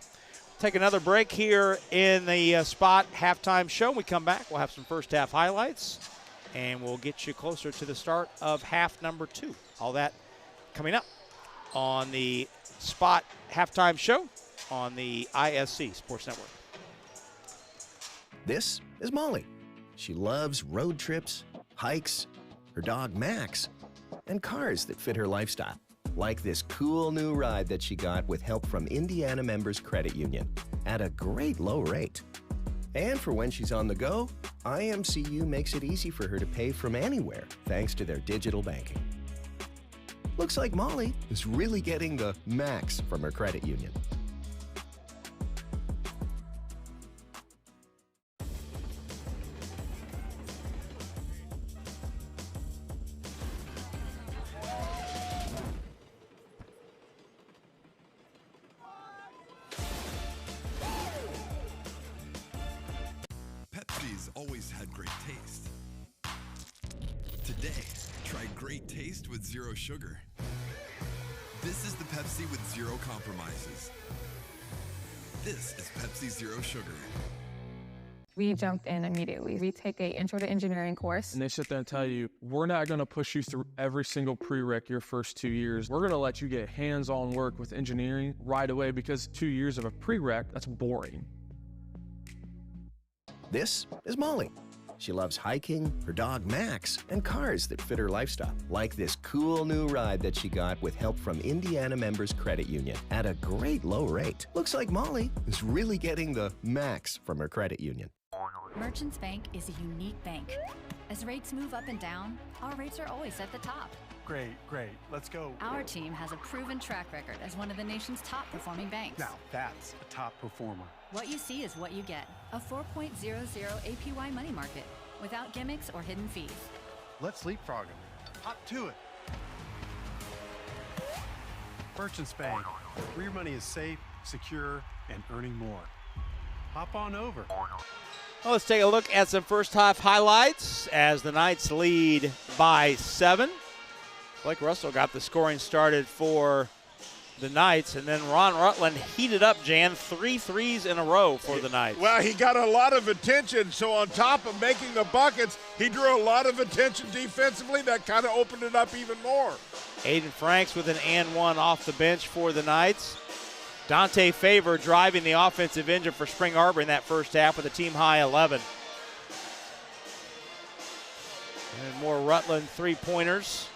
Take another break here in the Spot halftime show. When we come back, we'll have some first half highlights, and we'll get you closer to the start of half number 2. All that coming up on the Spot halftime show on the ISC Sports Network. This is Molly. She loves road trips, hikes, her dog Max, and cars that fit her lifestyle, like this cool new ride that she got with help from Indiana Members Credit Union at a great low rate. And for when she's on the go, IMCU makes it easy for her to pay from anywhere thanks to their digital banking. Looks like Molly is really getting the max from her credit union. always had great taste. Today, try great taste with zero sugar. This is the Pepsi with zero compromises. This is Pepsi Zero Sugar. We jumped in immediately. We take a intro to engineering course. And they sit there and tell you, we're not going to push you through every single prereq your first 2 years. We're going to let you get hands-on work with engineering right away, because 2 years of a prereq, that's boring. This is Molly. She loves hiking, her dog Max, and cars that fit her lifestyle. Like this cool new ride that she got with help from Indiana Members Credit Union at a great low rate. Looks like Molly is really getting the max from her credit union. Merchants Bank is a unique bank. As rates move up and down, our rates are always at the top. Great, great. Let's go. Our team has a proven track record as one of the nation's top performing banks. Now, that's a top performer. What you see is what you get. A 4.00 APY money market without gimmicks or hidden fees. Let's leapfrog him. Hop to it. Merchants Bank, where your money is safe, secure, and earning more. Hop on over. Well, let's take a look at some first half highlights as the Knights lead by 7. Blake Russell got the scoring started for the Knights, and then Ron Rutland heated up, Jan, 3 threes in a row for the Knights. Well, he got a lot of attention, so on top of making the buckets, he drew a lot of attention defensively. That kind of opened it up even more. Aiden Franks with an and one off the bench for the Knights. Dante Favor driving the offensive engine for Spring Arbor in that first half with a team-high 11. And more Rutland three-pointers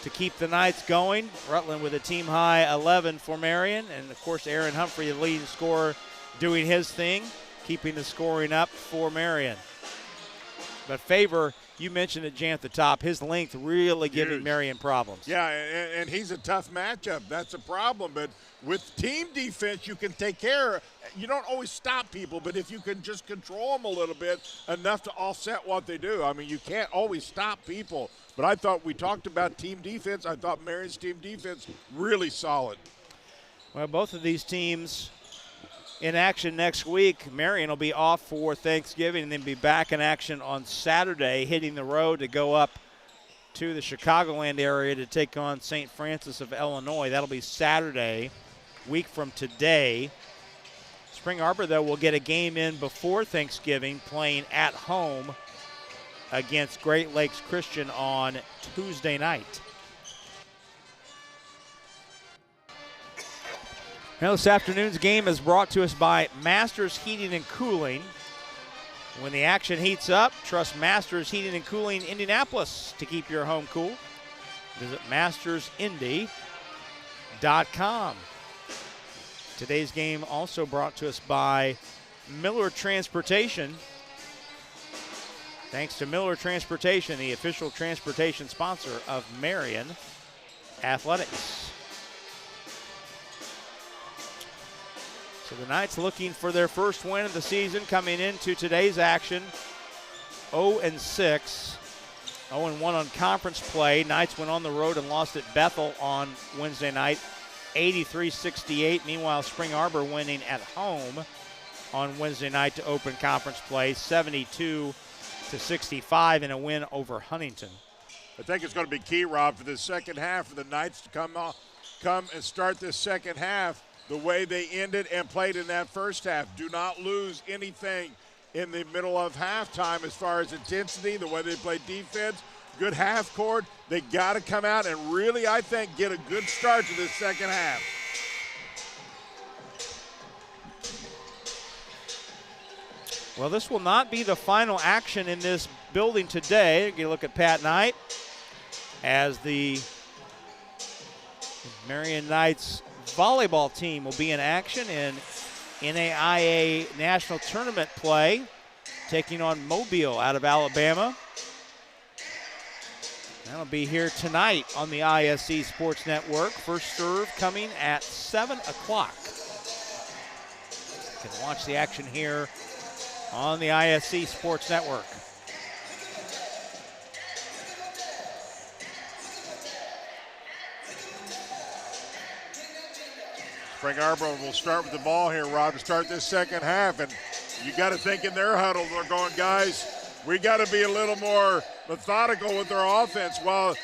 to keep the Knights going. Rutland with a team-high 11 for Marian. And, of course, Aaron Humphrey, the leading scorer, doing his thing, keeping the scoring up for Marian. But Favor, you mentioned it, Jan, at the top, his length really giving Marian problems. Yeah, and he's a tough matchup. That's a problem. But with team defense, you can take care. You don't always stop people, but if you can just control them a little bit, enough to offset what they do. I mean, you can't always stop people. But I thought we talked about team defense. I thought Marian's team defense really solid. Well, both of these teams in action next week. Marian will be off for Thanksgiving and then be back in action on Saturday, hitting the road to go up to the Chicagoland area to take on St. Francis of Illinois. That'll be Saturday, week from today. Spring Arbor, though, will get a game in before Thanksgiving, playing at home against Great Lakes Christian on Tuesday night. Now, this afternoon's game is brought to us by Masters Heating and Cooling. When the action heats up, trust Masters Heating and Cooling Indianapolis to keep your home cool. Visit mastersindy.com. Today's game also brought to us by Miller Transportation. Thanks to Miller Transportation, the official transportation sponsor of Marian Athletics. So the Knights looking for their first win of the season coming into today's action. 0-6, 0-1 on conference play. Knights went on the road and lost at Bethel on Wednesday night, 83-68. Meanwhile, Spring Arbor winning at home on Wednesday night to open conference play, 72-65 in a win over Huntington. I think it's going to be key, Rob, for the second half for the Knights to come and start this second half the way they ended and played in that first half. Do not lose anything in the middle of halftime as far as intensity, the way they play defense, good half court. They got to come out and really, I think, get a good start to this second half. Well, this will not be the final action in this building today. You look at Pat Knight as the Marian Knights volleyball team will be in action in NAIA National Tournament play, taking on Mobile out of Alabama. That'll be here tonight on the ISC Sports Network. First serve coming at 7 o'clock. You can watch the action here on the ISC Sports Network. Frank Arbor will start with the ball here, Rob, to start this second half. And you got to think in their huddle, they're going, guys, we got to be a little more methodical with our offense. While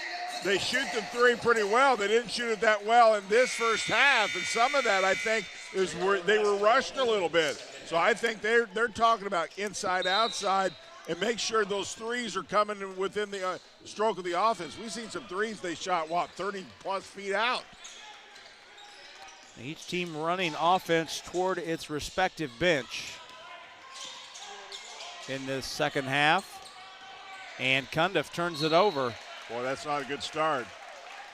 they shoot the three pretty well, they didn't shoot it that well in this first half. And some of that, I think, is where they were rushed a little bit. So I think they're talking about inside, outside, and make sure those threes are coming within the stroke of the offense. We've seen some threes they shot, 30-plus feet out. Each team running offense toward its respective bench in this second half. And Cundiff turns it over. Boy, that's not a good start.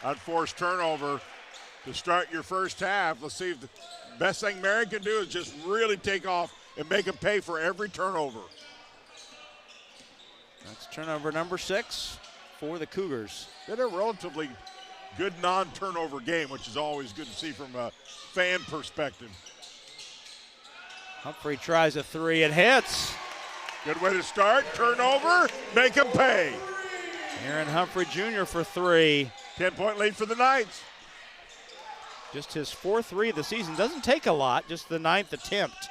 Unforced turnover to start your first half. Let's see if the best thing Marian can do is just really take off and make them pay for every turnover. That's turnover number 6 for the Cougars. They had a relatively good non-turnover game, which is always good to see from a fan perspective. Humphrey tries a three and hits. Good way to start. Turnover, make them pay. Aaron Humphrey Jr. for 3. 10-point lead for the Knights. Just his 4th 3 of the season. Doesn't take a lot, just the 9th attempt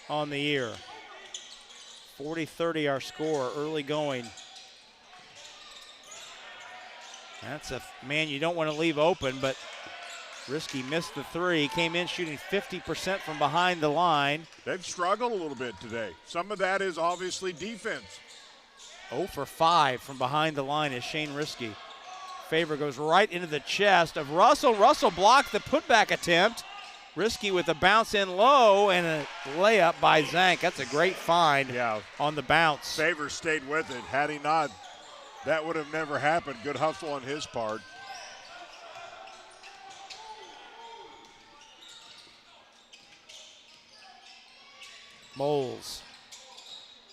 on the year. 40-30 our score, early going. That's a man you don't want to leave open, but Risky missed the 3. Came in shooting 50% from behind the line. They've struggled a little bit today. Some of that is obviously defense. 0 for 5 from behind the line is Shane Risky. Favor goes right into the chest of Russell. Russell blocked the putback attempt. Risky with a bounce in low and a layup by Zank. That's a great find on the bounce. Favor stayed with it. Had he not, that would have never happened. Good hustle on his part. Moles.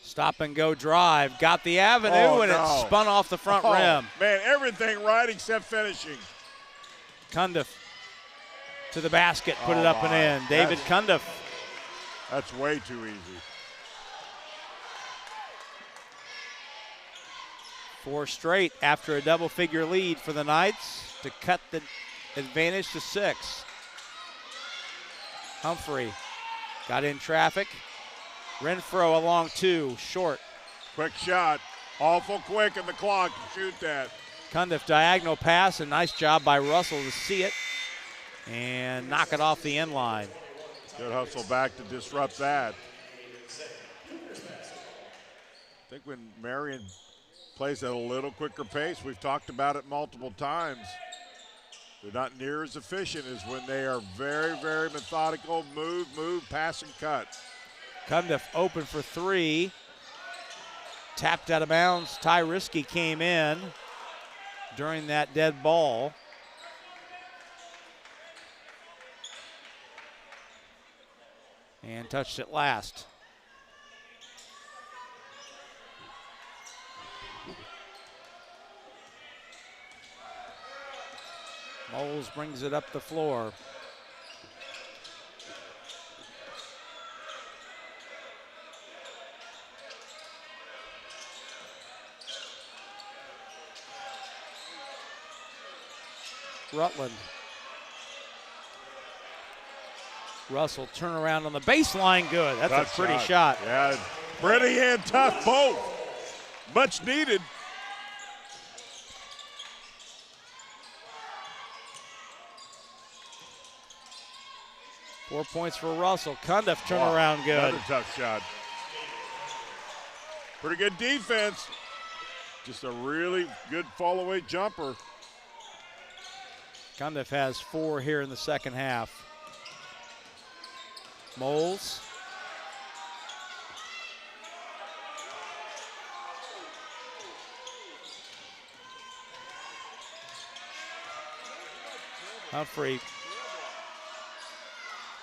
Stop and go drive. Got the avenue and it spun off the front rim. Man, everything right except finishing. Cundiff to the basket, put it up and in. David Cundiff. That's way too easy. 4 straight after a double-figure lead for the Knights to cut the advantage to 6. Humphrey got in traffic. Renfro along 2, short. Quick shot, awful quick in the clock to shoot that. Cundiff diagonal pass, a nice job by Russell to see it and knock it off the end line. Good hustle back to disrupt that. I think when Marian plays at a little quicker pace, we've talked about it multiple times, they're not near as efficient as when they are very, very methodical, move, pass, and cut. Cundiff open for 3. Tapped out of bounds. Ty Risky came in during that dead ball. And touched it last. Moles brings it up the floor. Rutland. Russell turn around on the baseline, good. That's a pretty shot. Yeah, pretty and tough both. Much needed. Four points for Russell. Cundiff turn around good. Another tough shot. Pretty good defense. Just a really good fall-away jumper. Cundiff has 4 here in the second half. Moles. Humphrey.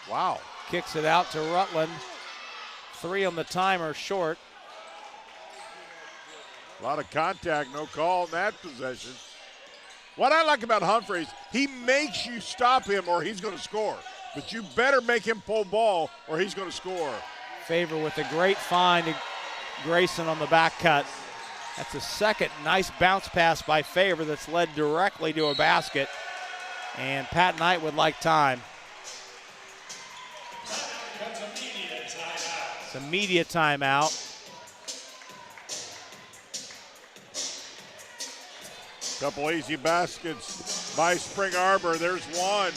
Wow. Kicks it out to Rutland. 3 on the timer, short. A lot of contact, no call in that possession. What I like about Humphreys, he makes you stop him or he's going to score. But you better make him pull ball or he's going to score. Favor with a great find to Grayson on the back cut. That's a second nice bounce pass by Favor that's led directly to a basket. And Pat Knight would like time. It's a media timeout. Couple easy baskets by Spring Arbor. There's one.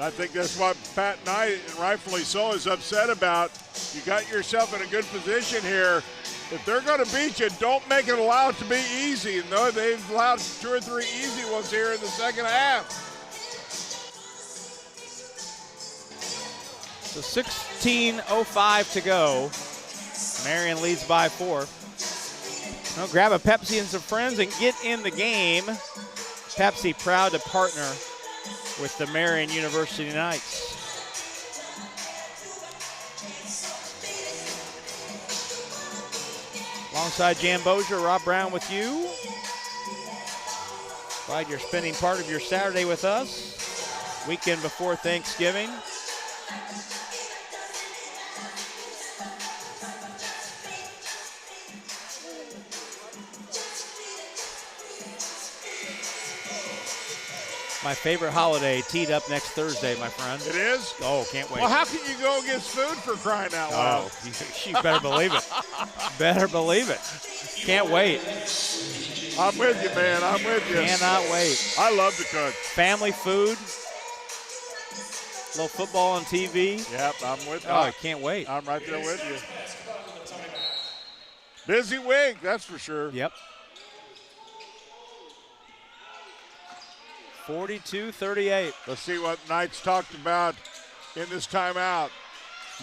I think that's what Pat Knight, and rightfully so, is upset about. You got yourself in a good position here. If they're going to beat you, don't make it allow it to be easy. No, they've allowed 2 or 3 easy ones here in the second half. So 16:05 to go. Marian leads by 4. Well, grab a Pepsi and some friends and get in the game. Pepsi proud to partner with the Marian University Knights. Alongside Jan Bozier, Rob Brown with you. Glad you're spending part of your Saturday with us. Weekend before Thanksgiving. My favorite holiday teed up next Thursday, my friend. It is? Oh, can't wait. Well, how can you go against food for crying out loud? Oh, you better believe it. Better believe it. Can't wait. I'm with you, man. I'm with you. Cannot wait. I love to cook. Family food. A little football on TV. Yep, I'm with you. Oh, I can't wait. I'm right there with you. Busy week, that's for sure. Yep. 42-38. Let's see what Knights talked about in this timeout.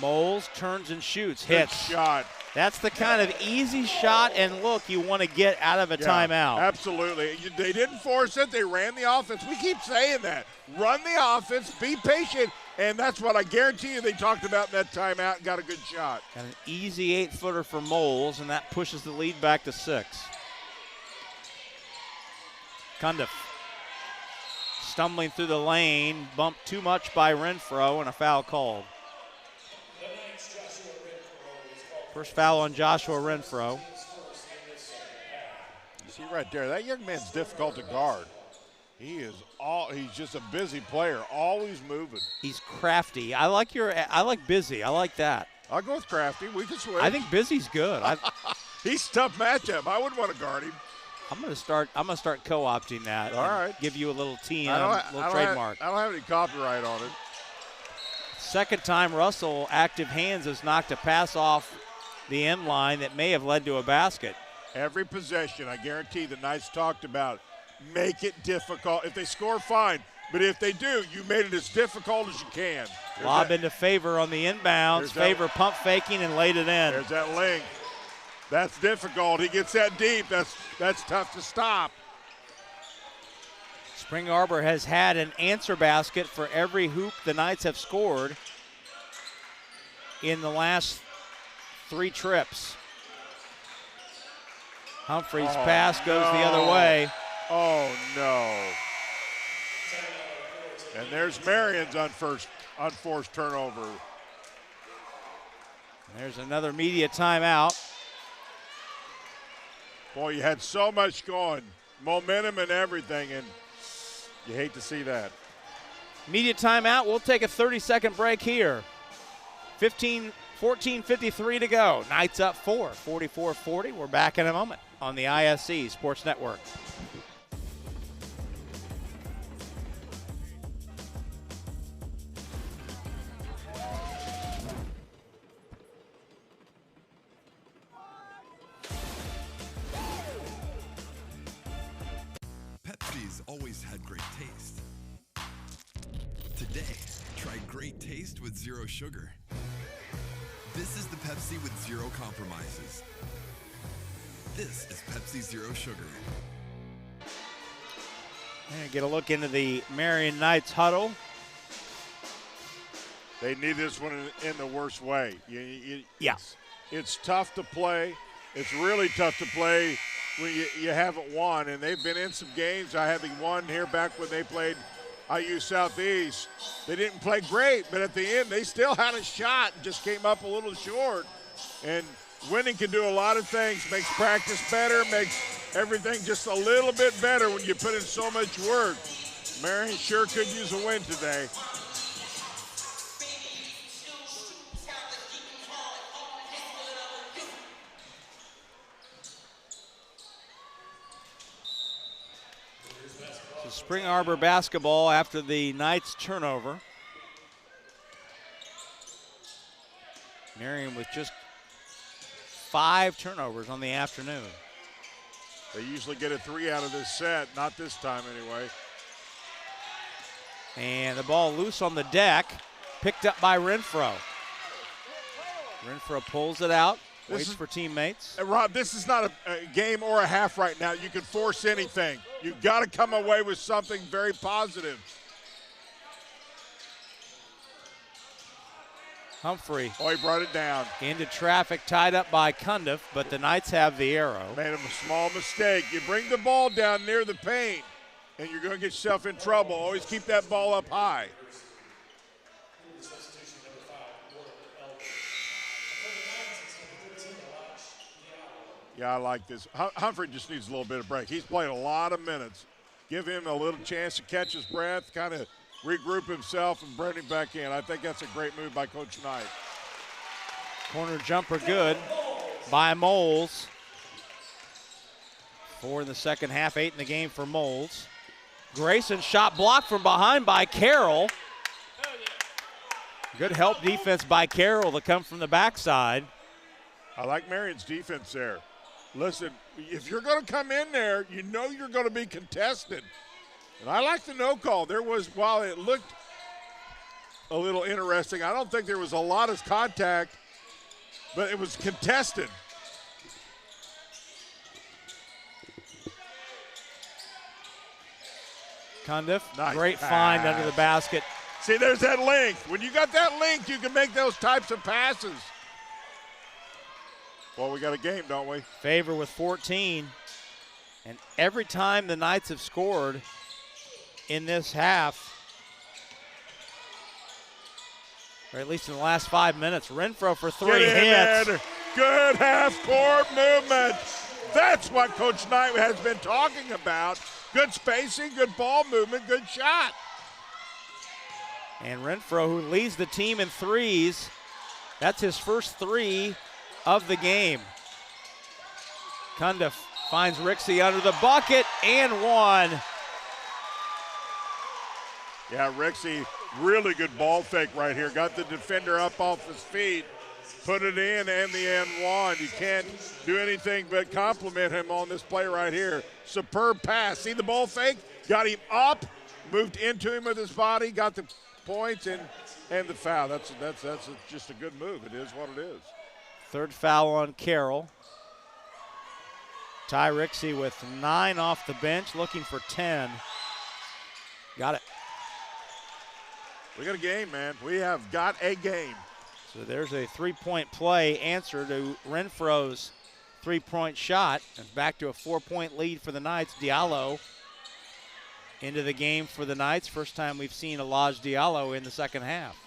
Moles turns and shoots. Good Hits. shot. That's the kind of easy shot and look you want to get out of a timeout. Absolutely. They didn't force it. They ran the offense. We keep saying that. Run the offense. Be patient. And that's what I guarantee you they talked about in that timeout and got a good shot. Got an easy 8-footer for Moles, and that pushes the lead back to 6. Cundiff stumbling through the lane, bumped too much by Renfro, and a foul called. First foul on Joshua Renfro. You see right there, that young man's difficult to guard. He's just a busy player, always moving. He's crafty. I like busy. I like that. I'll go with crafty. We can switch. I think busy's good. He's a tough matchup. I wouldn't want to guard him. I'm gonna start co-opting that. All right. Give you a little TM, little trademark. I don't have any copyright on it. Second time Russell, active hands, has knocked a pass off the end line that may have led to a basket. Every possession, I guarantee the Knights talked about, make it difficult. If they score, fine. But if they do, you made it as difficult as you can. Lob into Favor on the inbounds. Favor pump faking and laid it in. There's that link. That's difficult. He gets that deep. That's tough to stop. Spring Arbor has had an answer basket for every hoop the Knights have scored in the last 3 trips. Humphrey's pass goes the other way. Oh, no. And there's Marian's unforced turnover. There's another media timeout. Boy, you had so much going, momentum and everything, and you hate to see that. Media timeout. We'll take a 30-second break here. 14:53 to go. Knights up 4, 44-40. We're back in a moment on the ISC Sports Network. Pepsi's always had great taste. Today, try great taste with zero sugar. This is the Pepsi with zero compromises. This is Pepsi Zero Sugar. And get a look into the Marian Knights huddle. They need this one in the worst way. Yes. It's tough to play. It's really tough to play when you haven't won, and they've been in some games. I having won here back when they played IU Southeast. They didn't play great, but at the end they still had a shot and just came up a little short. And winning can do a lot of things, makes practice better, makes everything just a little bit better when you put in so much work. Marian sure could use a win today. Spring Arbor basketball after the Knights turnover. Marian with just 5 turnovers on the afternoon. They usually get a 3 out of this set, not this time anyway. And the ball loose on the deck, picked up by Renfro. Renfro pulls it out, waits for teammates. Rob, this is not a game or a half right now. You can force anything. You've got to come away with something very positive. Humphrey. Oh, he brought it down. Into traffic, tied up by Cundiff, but the Knights have the arrow. Made him a small mistake. You bring the ball down near the paint, and you're going to get yourself in trouble. Always keep that ball up high. Yeah, I like this. Humphrey just needs a little bit of break. He's played a lot of minutes. Give him a little chance to catch his breath, kind of regroup himself and bring him back in. I think that's a great move by Coach Knight. Corner jumper good by Moles. 4 in the second half, 8 in the game for Moles. Grayson shot blocked from behind by Carroll. Good help defense by Carroll to come from the backside. I like Marian's defense there. Listen, if you're going to come in there, you know you're going to be contested. And I like the no call. There was, while it looked a little interesting, I don't think there was a lot of contact, but it was contested. Cundiff, Nice great pass. find under the basket. See, there's that length. When you got that length, you can make those types of passes. Well, we got a game, don't we? Favor with 14. And every time the Knights have scored in this half, or at least in the last 5 minutes, Renfro for 3 Get in, hits. man. Good half-court movement. That's what Coach Knight has been talking about. Good spacing, good ball movement, good shot. And Renfro, who leads the team in threes, that's his first 3 of the game. Cundiff finds Rixey under the bucket and 1. Yeah, Rixey, really good ball fake right here. Got the defender up off his feet, put it in, and the and 1. You can't do anything but compliment him on this play right here. Superb pass. See the ball fake? Got him up, moved into him with his body, got the points and the foul. That's just a good move. It is what it is. Third foul on Carroll. Ty Rixey with 9 off the bench, looking for 10. Got it. We got a game, man. We have got a game. So there's a 3-point play answer to Renfro's 3-point shot. And back to a 4-point lead for the Knights. Diallo into the game for the Knights. First time we've seen Elijah Diallo in the second half.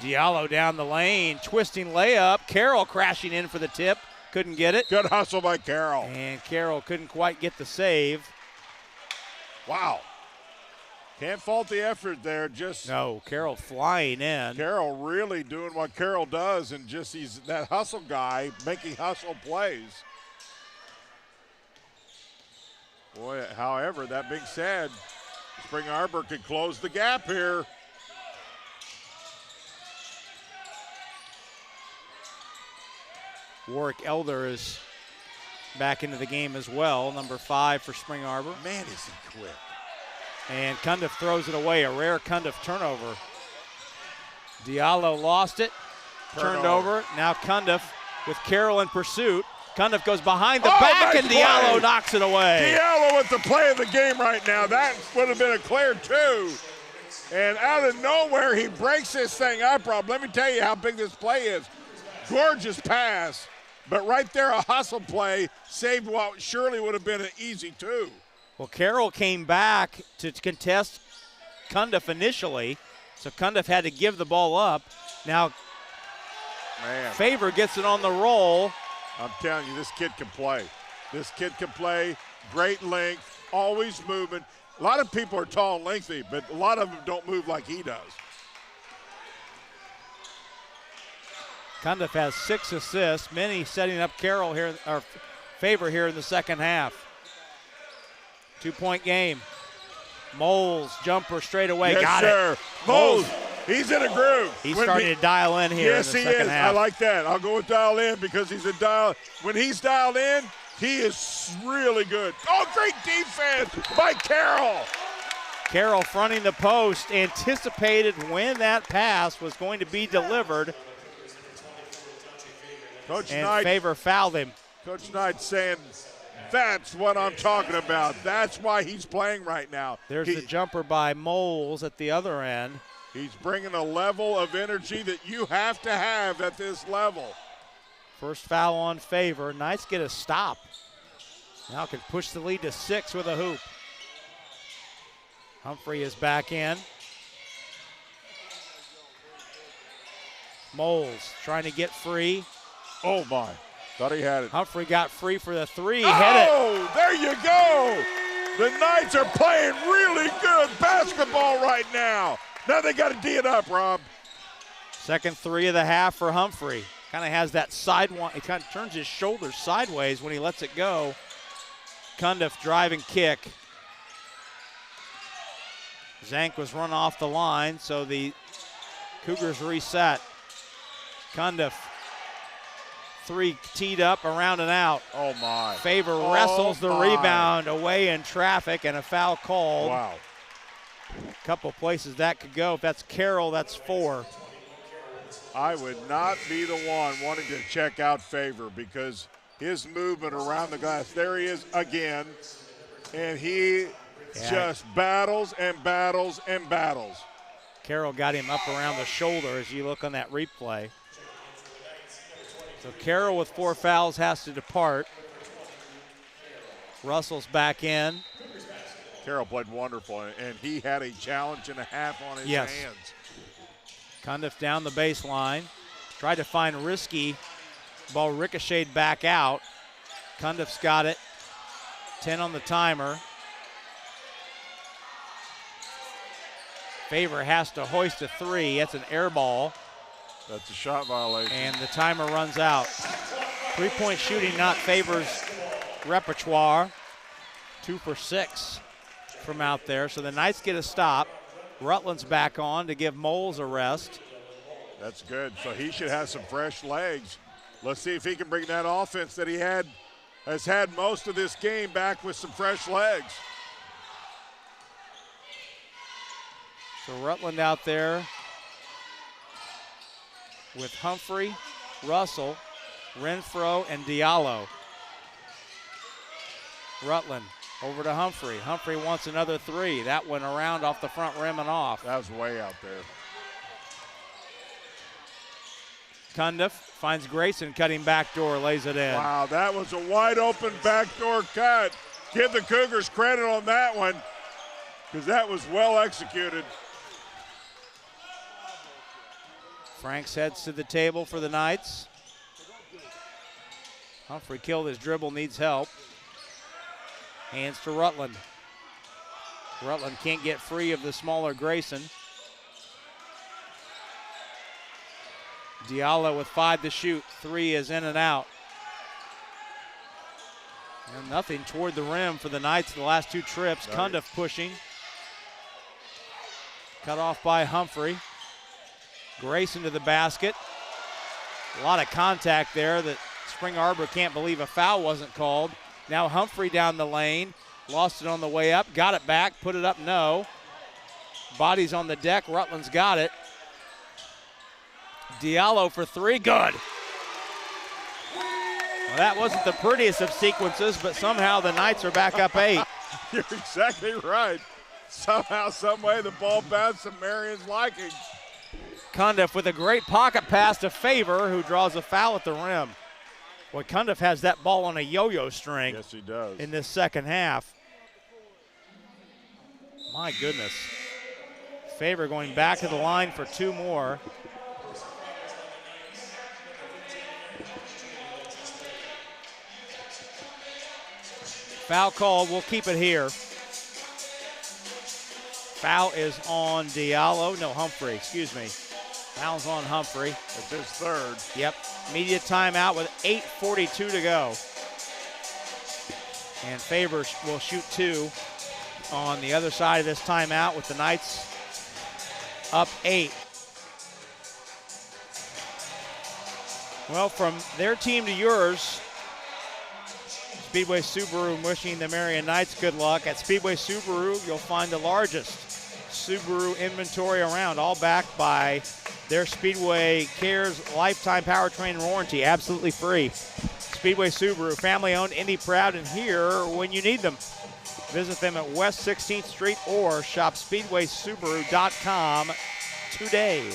Diallo down the lane, twisting layup. Carroll crashing in for the tip. Couldn't get it. Good hustle by Carroll. And Carroll couldn't quite get the save. Wow. Can't fault the effort there. No, Carroll flying in. Carroll really doing what Carroll does, and just he's that hustle guy making hustle plays. Boy, however, that being said, Spring Arbor could close the gap here. Warwick Elder is back into the game as well, number 5 for Spring Arbor. Man, is he quick. And Cundiff throws it away, a rare Cundiff turnover. Diallo lost it, turned over. Now Cundiff with Carroll in pursuit. Cundiff goes behind the back, nice and Diallo play. knocks it away. Diallo with the play of the game right now. That would have been a clear 2. And out of nowhere, he breaks this thing up, Rob. Let me tell you how big this play is. Gorgeous pass. But right there, a hustle play saved what surely would have been an easy 2. Well, Carroll came back to contest Cundiff initially, so Cundiff had to give the ball up. Now, Favor gets it on the roll. I'm telling you, this kid can play. This kid can play. Great length, always moving. A lot of people are tall and lengthy, but a lot of them don't move like he does. Cundiff has 6 assists, many setting up Carroll here, or Favor here in the second half. 2-point game. Moles, jumper straight away. Yes, Got sir. it. Moles, he's in a groove. He's starting to dial in here yes, in the second half. I like that. I'll go with dial in because he's a dial. When he's dialed in, he is really good. Oh, great defense by Carroll. Carroll fronting the post, anticipated when that pass was going to be delivered. Coach and Knight, Favor fouled him. Coach Knight saying, that's what I'm talking about. That's why he's playing right now. There's the jumper by Moles at the other end. He's bringing a level of energy that you have to have at this level. First foul on Favor. Knights get a stop. Now can push the lead to 6 with a hoop. Humphrey is back in. Moles trying to get free. Oh, my. Thought he had it. Humphrey got free for the 3. Oh, hit it. There you go. The Knights are playing really good basketball right now. Now they got to D it up, Rob. Second 3 of the half for Humphrey. Kind of has that sidewind. He kind of turns his shoulders sideways when he lets it go. Cundiff drive and kick. Zank was run off the line, so the Cougars reset. Cundiff. 3 teed up, around and out. Oh, my. Favor wrestles the rebound away in traffic and a foul called. Wow. Couple places that could go. If that's Carroll, that's 4. I would not be the one wanting to check out Favor because his movement around the glass, there he is again, and he just battles and battles and battles. Carroll got him up around the shoulder as you look on that replay. So Carroll with 4 fouls has to depart. Russell's back in. Carroll played wonderful, and he had a challenge and a half on his hands. Cundiff down the baseline. Tried to find Risky. Ball ricocheted back out. Cundiff's got it. 10 on the timer. Favor has to hoist a 3. That's an air ball. That's a shot violation. And the timer runs out. 3-point shooting, not Favor's repertoire. 2 for 6 from out there. So the Knights get a stop. Rutland's back on to give Moles a rest. That's good. So he should have some fresh legs. Let's see if he can bring that offense that he has had most of this game back with some fresh legs. So Rutland out there with Humphrey, Russell, Renfro, and Diallo. Rutland over to Humphrey. Humphrey wants another 3. That went around off the front rim and off. That was way out there. Cundiff finds Grayson cutting backdoor, lays it in. Wow, that was a wide open backdoor cut. Give the Cougars credit on that one because that was well executed. Franks heads to the table for the Knights. Humphrey killed his dribble, needs help. Hands to Rutland. Rutland can't get free of the smaller Grayson. Diallo with 5 to shoot. 3 is in and out. And nothing toward the rim for the Knights the last 2 trips. Nice. Cundiff pushing. Cut off by Humphrey. Grayson to the basket. A lot of contact there that Spring Arbor can't believe a foul wasn't called. Now Humphrey down the lane. Lost it on the way up. Got it back. Put it up. No. Bodies on the deck. Rutland's got it. Diallo for 3. Good. Well, that wasn't the prettiest of sequences, but somehow the Knights are back up 8. You're exactly right. Somehow, some way, the ball bounced to Marian's liking. Cundiff with a great pocket pass to Favor, who draws a foul at the rim. Well, Cundiff has that ball on a yo-yo string. Yes, he does. In this second half. My goodness. Favor going back to the line for 2 more. Foul call, we'll keep it here. Foul is on Diallo, no, Humphrey, excuse me. Foul's on Humphrey. It's his 3rd. Yep, media timeout with 8:42 to go. And Favor will shoot 2. on the other side of this timeout with the Knights up 8. Well, from their team to yours, Speedway Subaru wishing the Marian Knights good luck. At Speedway Subaru, you'll find the largest Subaru inventory around, all backed by their Speedway Cares lifetime powertrain warranty, absolutely free. Speedway Subaru, family-owned, Indy proud, and here when you need them. Visit them at West 16th Street or shop speedwaysubaru.com today.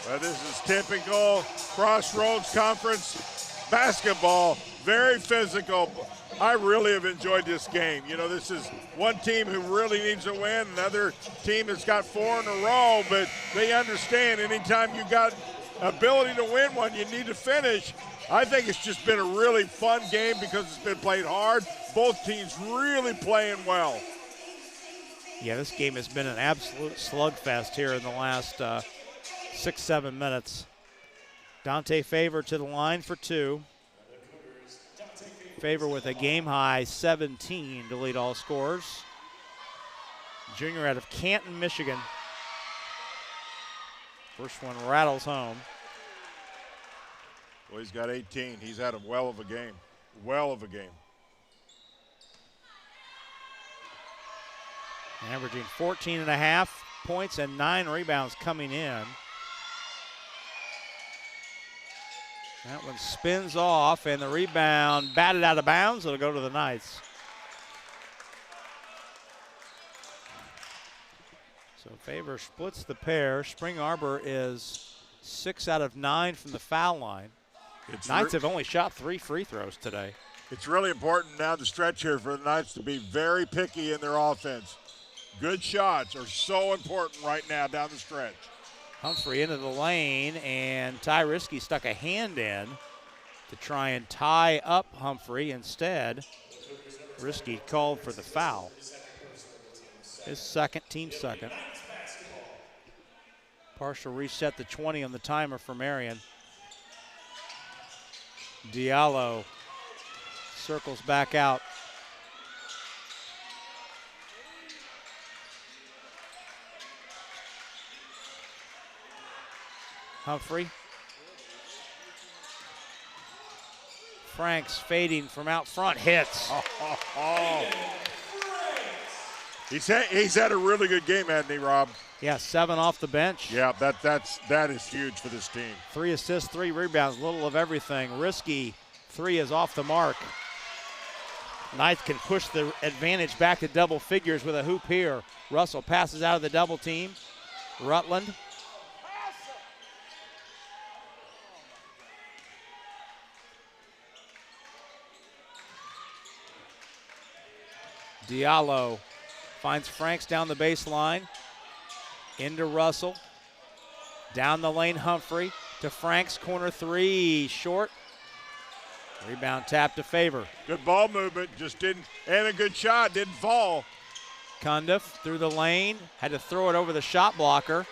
Well, this is typical Crossroads Conference basketball. Very physical. I really have enjoyed this game. You know, this is one team who really needs to win, another team that's got 4 in a row, but they understand anytime you got ability to win one, you need to finish. I think it's just been a really fun game because it's been played hard. Both teams really playing well. Yeah, this game has been an absolute slugfest here in the last 6-7 minutes. Dante Favor to the line for 2. Favor with a game-high 17 to lead all scorers. Junior out of Canton, Michigan. First one rattles home. Well, he's got 18. He's had a well of a game. Well of a game. Averaging 14.5 points and 9 rebounds coming in. That one spins off, and the rebound batted out of bounds. It'll go to the Knights. So Favor splits the pair. Arbor is 6 out of 9 from the foul line. Knights have only shot 3 free throws today. It's really important now to stretch here for the Knights to be very picky in their offense. Good shots are so important right now down the stretch. Humphrey into the lane, and Ty Risky stuck a hand in to try and tie up Humphrey. Instead, Risky called for the foul. His second, team second. Partial reset to 20 on the timer for Marian. Diallo circles back out. Humphrey. Franks fading from out front, hits. He's had a really good game, hasn't he, Rob? Yeah, 7 off the bench. Yeah, that is huge for this team. 3 assists, 3 rebounds, little of everything. Risky 3 is off the mark. Knights can push the advantage back to double figures with a hoop here. Russell passes out of the double team. Rutland. Diallo finds Franks down the baseline. Into Russell. Down the lane, Humphrey to Franks. Corner 3, short. Rebound tap to Favor. Good ball movement, just didn't, and a good shot, didn't fall. Cundiff through the lane, had to throw it over the shot blocker,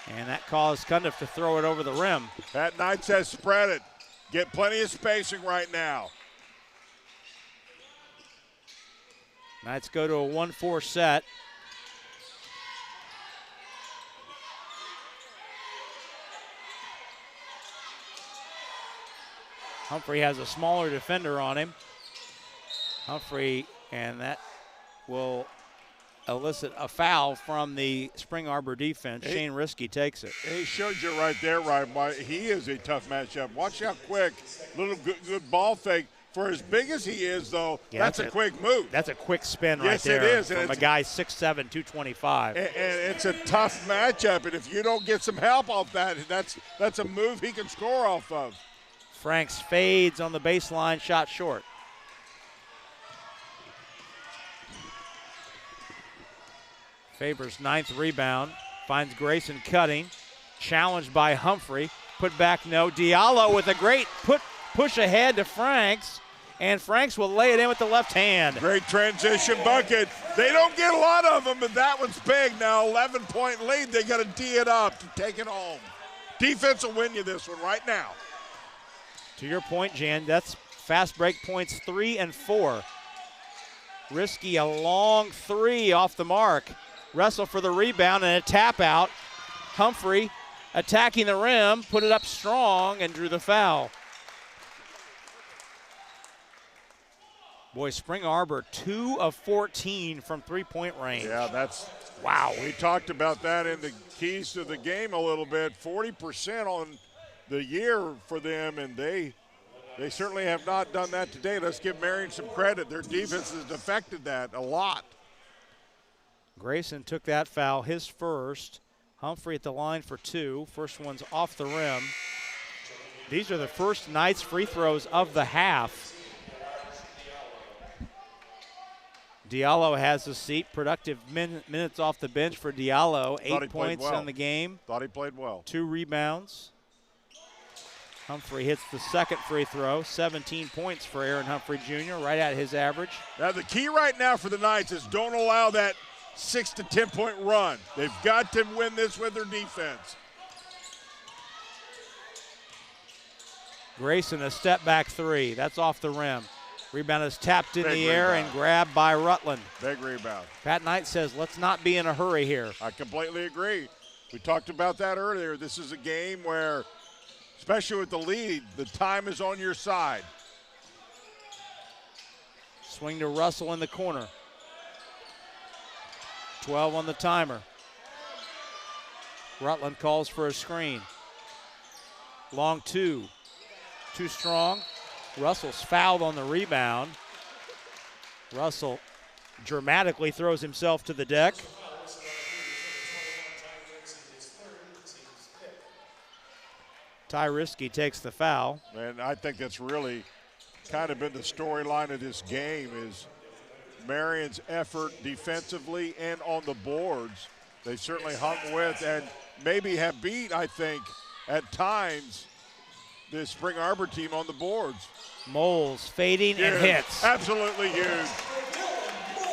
and that caused Cundiff to throw it over the rim. Pat Knights has spread it. Get plenty of spacing right now. Knights go to a 1-4 set. Humphrey has a smaller defender on him. Humphrey, and that will elicit a foul from the Spring Arbor defense. Shane Risky takes it. He showed you right there, Ryan, why he is a tough matchup. Watch how quick, little good ball fake. For as big as he is, though, yeah, that's a quick move. That's a quick spin right yes, there. Yes, it is. From a guy 6'7", 225. And it's a tough matchup, and if you don't get some help off that, that's a move he can score off of. Franks fades on the baseline, shot short. Favor's 9th rebound. Finds Grayson cutting. Challenged by Humphrey. Put back, no. Diallo with a great push ahead to Franks. And Franks will lay it in with the left hand. Great transition bucket. They don't get a lot of them, but that one's big. Now 11-point lead. They got to D it up to take it home. Defense will win you this one right now. To your point, Jan, that's fast break points 3 and 4. Risky a long three off the mark. Wrestle for the rebound and a tap out. Humphrey attacking the rim, put it up strong and drew the foul. Boy, Spring Arbor 2 of 14 from three-point range. Yeah, that's, wow. We talked about that in the keys to the game a little bit. 40% on the year for them, and they certainly have not done that today. Let's give Marian some credit. Their defense has affected that a lot. Grayson took that foul, his first. Humphrey at the line for two. First one's off the rim. These are the first Knights free throws of the half. Diallo has a seat. Productive minutes off the bench for Diallo. 8 points on the game. Thought he played well. 2 rebounds. Humphrey hits the second free throw. 17 points for Aaron Humphrey Jr., right at his average. Now the key right now for the Knights is don't allow that 6 to 10 point run. They've got to win this with their defense. Grayson, a step back three. That's off the rim. Rebound is tapped in the air and grabbed by Rutland. Big rebound. Pat Knight says, let's not be in a hurry here. I completely agree. We talked about that earlier. This is a game where, especially with the lead, the time is on your side. Swing to Russell in the corner. 12 on the timer. Rutland calls for a screen. Long two. Too strong. Russell's fouled on the rebound. Russell dramatically throws himself to the deck. Ty Risky takes the foul. And I think that's really kind of been the storyline of this game is Marian's effort defensively and on the boards. They certainly hung with and maybe have beat, I think, at times, this Spring Arbor team on the boards. Moles fading and hits. Absolutely huge.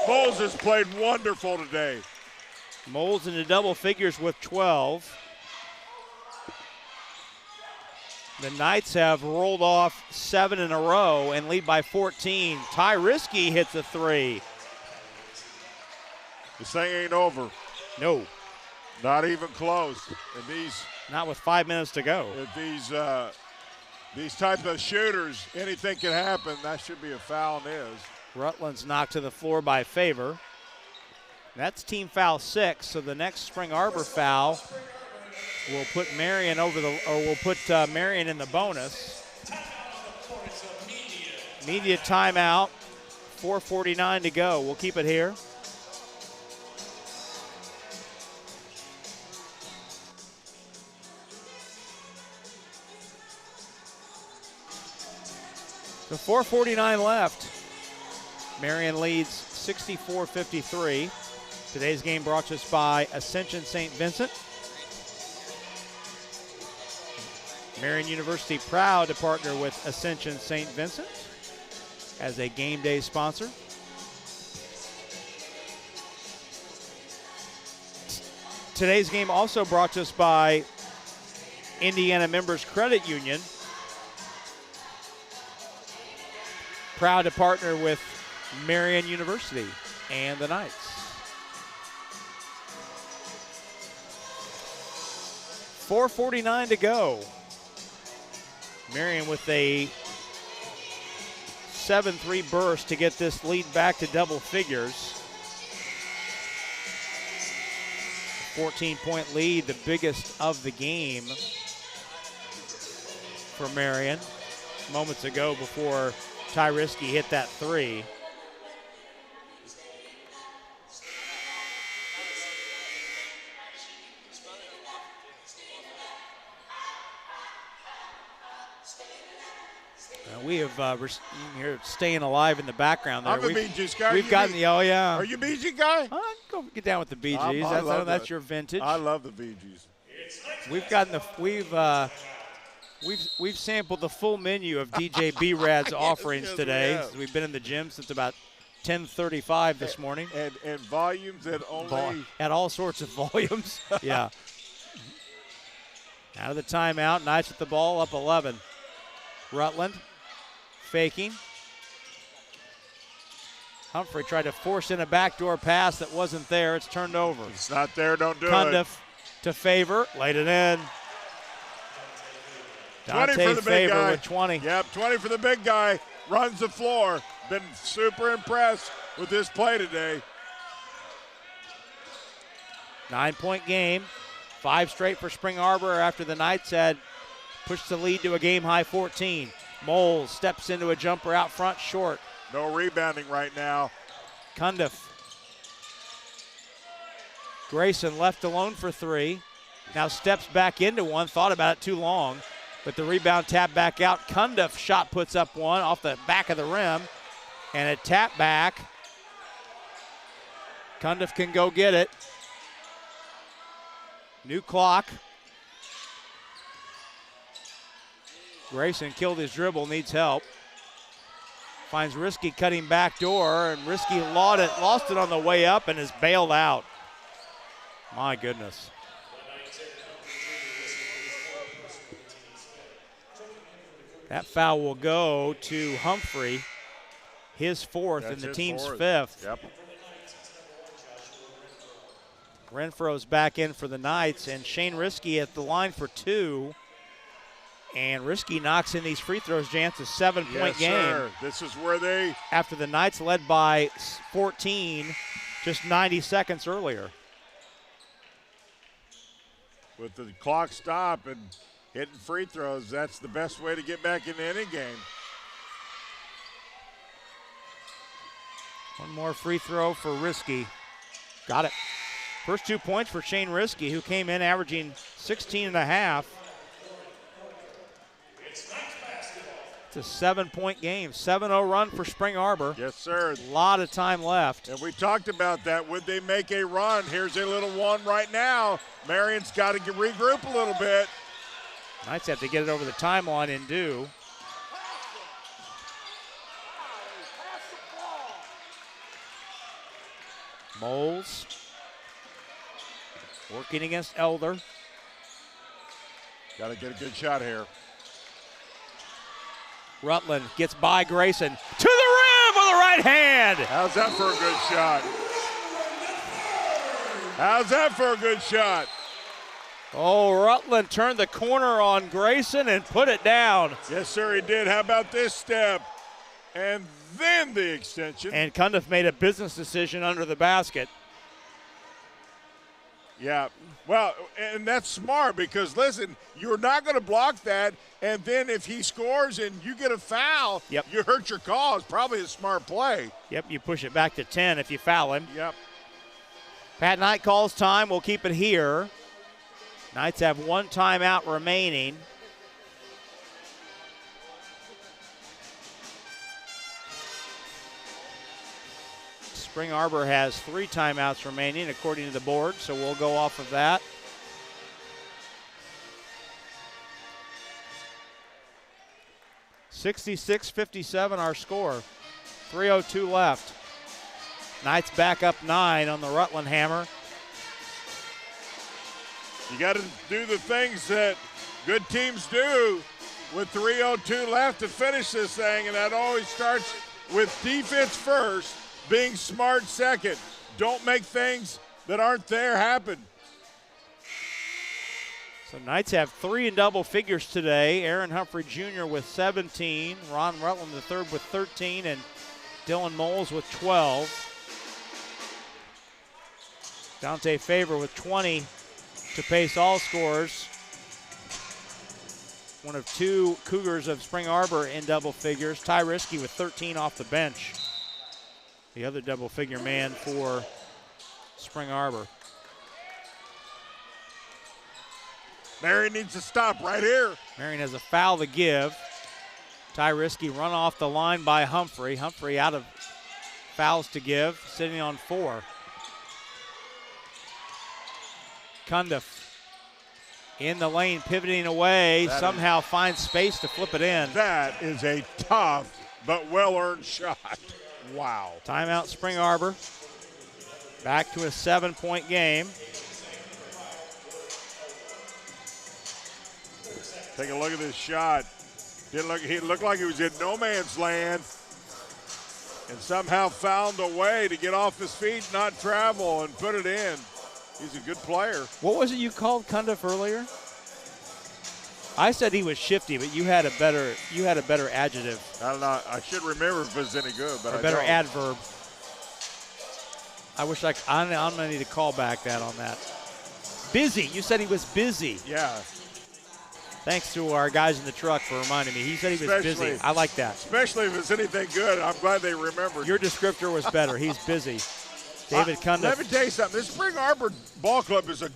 Moles has played wonderful today. Moles into double figures with 12. The Knights have rolled off 7 in a row and lead by 14. Ty Risky hits a three. This thing ain't over. No. Not even close. And not with 5 minutes to go. These types of shooters, anything can happen. That should be a foul and is. Rutland's knocked to the floor by Favor. That's team foul 6, so the next Spring Arbor foul will put Marian Marian in the bonus. Media timeout. 4:49 to go. We'll keep it here. So 4:49 left. Marian leads 64-53. Today's game brought to us by Ascension St. Vincent. Marian University proud to partner with Ascension St. Vincent as a game day sponsor. Today's game also brought to us by Indiana Members Credit Union. Proud to partner with Marian University and the Knights. 4:49 to go. Marian with a 7-3 burst to get this lead back to double figures. 14-point lead, the biggest of the game for Marian. Moments ago before Ty Risky hit that three. We have we're here staying alive in the background there. I'm a Bee Gees guy. We've gotten the yeah. Are you Bee Gees guy? Go get down with the Bee Gees. That's your vintage. I love the Bee Gees. We've sampled the full menu of DJ B-Rad's offerings yes, today. We've been in the gym since about 10:35 this morning. And volumes that only at all sorts of volumes. Yeah. Out of the timeout, Knights with the ball, up 11. Rutland faking. Humphrey tried to force in a backdoor pass that wasn't there. It's turned over. It's not there, don't do Cundiff to Favor, laid it in. 20 for the big Favor guy. with 20. Yep, 20 for the big guy. Runs the floor. Been super impressed with this play today. 9-point game. 5 straight for Spring Arbor after the Knights had pushed the lead to a game-high 14. Moles steps into a jumper out front, short. No rebounding right now. Cundiff. Grayson left alone for 3. Now steps back into one. Thought about it too long, but the rebound tap back out. Cundiff shot puts up one off the back of the rim, and a tap back. Cundiff can go get it. New clock. Grayson killed his dribble, needs help. Finds Risky cutting back door, and Risky lost it on the way up and is bailed out. My goodness. That foul will go to Humphrey, his 4th and the team's 5th. Yep. Renfro's back in for the Knights, and Shane Risky at the line for 2. And Risky knocks in these free throws, Jance, a 7-point game. Sir. This is where they... After the Knights led by 14 just 90 seconds earlier. With the clock stop and hitting free throws, that's the best way to get back into any game. One more free throw for Risky. Got it. First 2 points for Shane Risky, who came in averaging 16 and a half. It's a 7-point game, 7-0 run for Spring Arbor. Yes, sir. A lot of time left. And we talked about that. Would they make a run? Here's a little one right now. Marian's got to regroup a little bit. Knights have to get it over the timeline and do. Moles working against Elder. Got to get a good shot here. Rutland gets by Grayson to the rim with the right hand. How's that for a good shot? How's that for a good shot? Oh, Rutland turned the corner on Grayson and put it down. Yes, sir, he did. How about this step? And then the extension. And Cundiff made a business decision under the basket. Yeah, well, and that's smart because, listen, you're not going to block that, and then if he scores and you get a foul, yep, you hurt your cause. Probably a smart play. Yep, you push it back to 10 if you foul him. Yep. Pat Knight calls time. We'll keep it here. Knights have 1 timeout remaining. Spring Arbor has 3 timeouts remaining according to the board, so we'll go off of that. (66-57) our score. 3:02 left. Knights back up 9 on the Rutland Hammer. You got to do the things that good teams do with 3:02 left to finish this thing, and that always starts with defense first, being smart second. Don't make things that aren't there happen. So Knights have 3 in double figures today. Aaron Humphrey Jr. with 17, Ron Rutland III with 13, and Dylan Moles with 12. Dante Favor with 20 to pace all scores. One of 2 Cougars of Spring Arbor in double figures. Ty Risky with 13 off the bench. The other double figure man for Spring Arbor. Marian needs to stop right here. Marian has a foul to give. Ty Risky run off the line by Humphrey. Humphrey out of fouls to give, sitting on 4. Cundiff in the lane, pivoting away, somehow finds space to flip it in. That is a tough but well-earned shot. Wow. Timeout Spring Arbor. Back to a 7-point game. Take a look at this shot. He looked like he was in no man's land. and somehow found a way to get off his feet, not travel, and put it in. He's a good player. What was it you called Cundiff earlier? I said he was shifty, but you had a better adjective. I don't know. I should remember if it's any good, but a better adverb. I wish I'm gonna need to call back that on that. Busy. You said he was busy. Yeah. Thanks to our guys in the truck for reminding me. He said he was busy. I like that. Especially if it's anything good. I'm glad they remembered. Your descriptor was better. He's busy. David Cundiff. Let me tell you something. This Spring Arbor Ball Club is a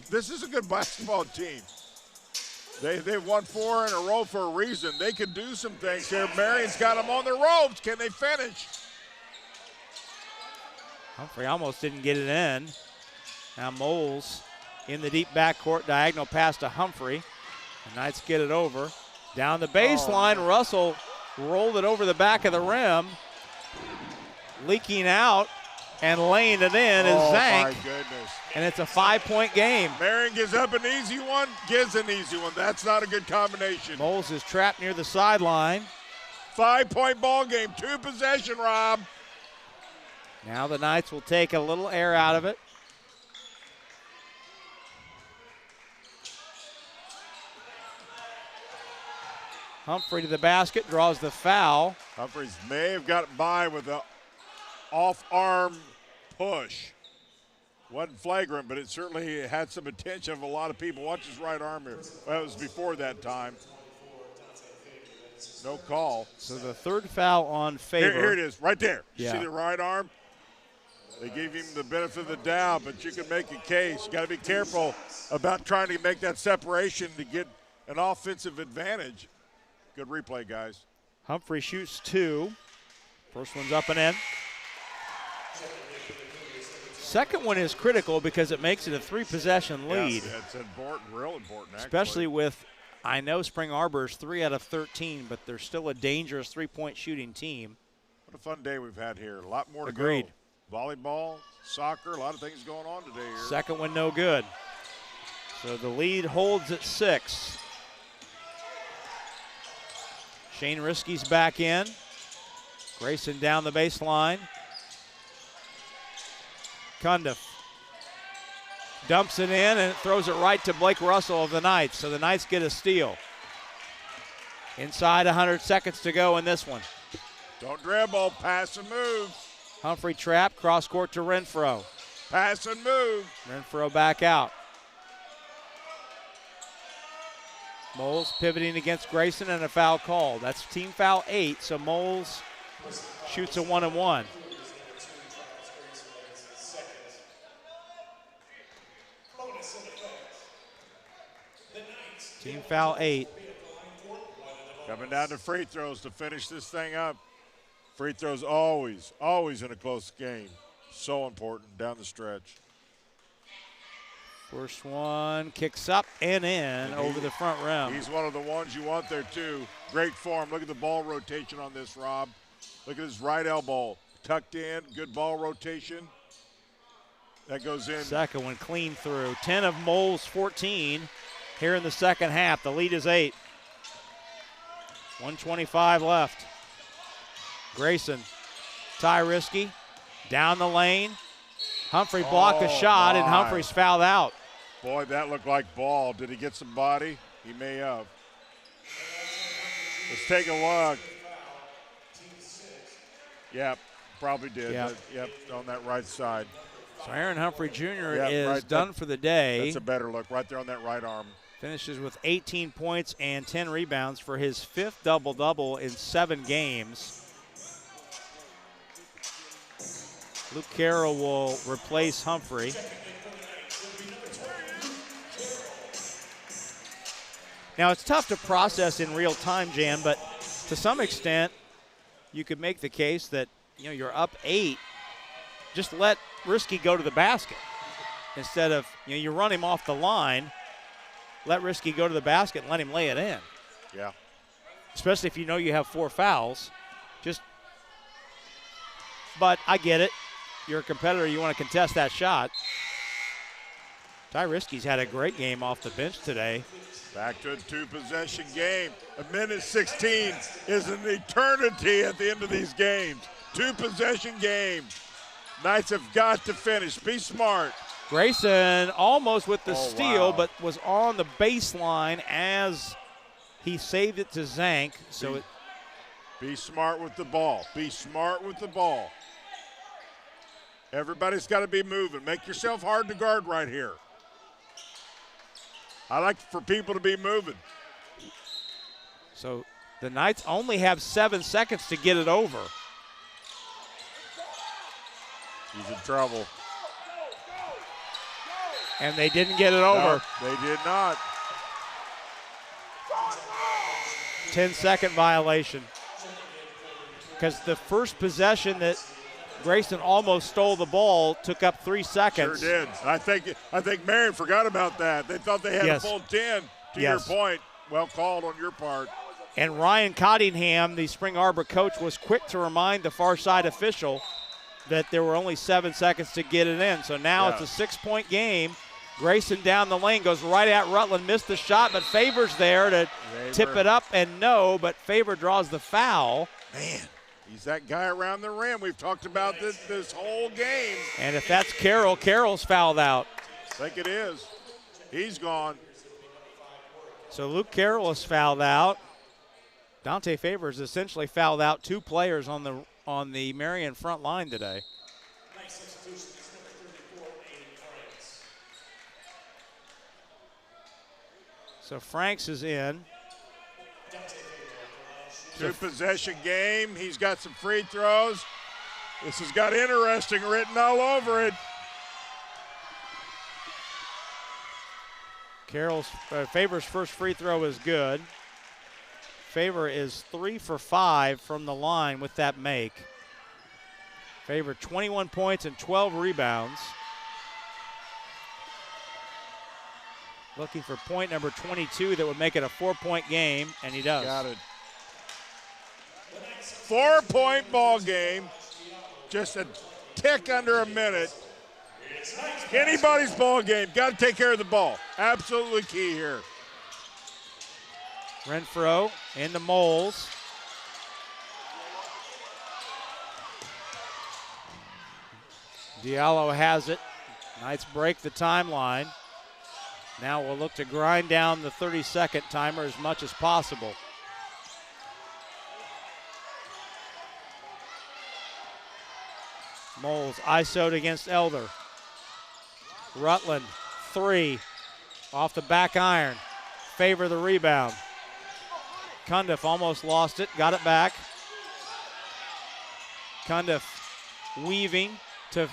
good basketball team. They've won 4 in a row for a reason. They can do some things here. Marion's got them on the ropes. Can they finish? Humphrey almost didn't get it in. Now Moles in the deep backcourt, diagonal pass to Humphrey. The Knights get it over. Down the baseline, Russell rolled it over the back of the rim. Leaking out and laying it in is Zank. My goodness. And it's a 5-point game. Marian gives up an easy one, gives an easy one. That's not a good combination. Moles is trapped near the sideline. 5-point ball game, 2 possession, Rob. Now the Knights will take a little air out of it. Humphrey to the basket, draws the foul. Humphreys may have got by with an off-arm push. Wasn't flagrant, but it certainly had some attention of a lot of people. Watch his right arm here. Well, it was before that time. No call. So the third foul on Favor. Here it is, right there. You Yeah. see the right arm? They gave him the benefit of the doubt, but you can make a case. You got to be careful about trying to make that separation to get an offensive advantage. Good replay, guys. Humphrey shoots 2. First one's up and in. Second one is critical because it makes it a 3-possession lead. Yeah, that's important, real important, actually. Especially with, I know Spring Arbor's 3 out of 13, but they're still a dangerous 3-point shooting team. What a fun day we've had here. A lot more to Agreed. go. Volleyball, soccer, a lot of things going on today here. Second one no good. So the lead holds at 6. Shane Risky's back in. Grayson down the baseline. Cundiff dumps it in and throws it right to Blake Russell of the Knights. So the Knights get a steal. Inside 100 seconds to go in this one. Don't dribble, pass and move. Humphrey trap, cross court to Renfro. Pass and move. Renfro back out. Moles pivoting against Grayson and a foul called. That's team foul 8, so Moles shoots a 1-and-1. Team foul 8. Coming down to free throws to finish this thing up. Free throws always in a close game. So important down the stretch. First one kicks up and in over the front rim. He's one of the ones you want there too. Great form. Look at the ball rotation on this, Rob. Look at his right elbow. Tucked in, good ball rotation. That goes in. Second one clean through. 10 of Moles' 14 here in the second half. The lead is 8. 1:25 left. Grayson, Ty Risky, down the lane. Humphrey blocked the shot, and Humphrey's fouled out. Boy, that looked like ball. Did he get some body? He may have. Let's take a look. Yep, probably did. Yep, on that right side. So Aaron Humphrey Jr. is done for the day. That's a better look right there on that right arm. Finishes with 18 points and 10 rebounds for his 5th double-double in 7 games. Luke Carroll will replace Humphrey. Now, it's tough to process in real time, Jan, but to some extent, you could make the case that, you're up 8. Just let Risky go to the basket. Instead of, you run him off the line, let Risky go to the basket and let him lay it in. Yeah. Especially if you have 4 fouls. But I get it. You're a competitor. You want to contest that shot. Ty Risky's had a great game off the bench today. Back to a 2-possession game. A minute 16 is an eternity at the end of these games. Two-possession game. Knights have got to finish. Be smart. Grayson almost with the steal, wow. but was on the baseline as he saved it to Zank. So Be smart with the ball. Be smart with the ball. Everybody's got to be moving. Make yourself hard to guard right here. I like for people to be moving. So the Knights only have 7 seconds to get it over. He's in trouble. And they didn't get it over. No, they did not. 10-second violation. Because the first possession that Grayson almost stole the ball took up 3 seconds. Sure did. I think Marian forgot about that. They thought they had a full 10, to your point. Well called on your part. And Ryan Cottingham, the Spring Arbor coach, was quick to remind the far side official that there were only 7 seconds to get it in. So now it's a 6-point game. Grayson down the lane, goes right at Rutland, missed the shot, but Favor's there to tip it up, and no, but Favor draws the foul. Man, he's that guy around the rim. We've talked about this whole game. And if that's Carroll, Carroll's fouled out. I think it is. He's gone. So Luke Carroll is fouled out. Dante Favor has essentially fouled out 2 players on the Marian front line today. So Franks is in. Two-possession game. He's got some free throws. This has got interesting written all over it. Favor's first free throw is good. Favor is 3 for 5 from the line with that make. Favor 21 points and 12 rebounds. Looking for point number 22 that would make it a 4-point game, and he does. Got it. 4-point ball game. Just a tick under a minute. Anybody's ball game. Got to take care of the ball. Absolutely key here. Renfro into Moles. Diallo has it. Knights break the timeline. Now we'll look to grind down the 30-second timer as much as possible. Moles ISO'd against Elder. Rutland, 3, off the back iron. Favor the rebound. Cundiff almost lost it, got it back. Cundiff weaving to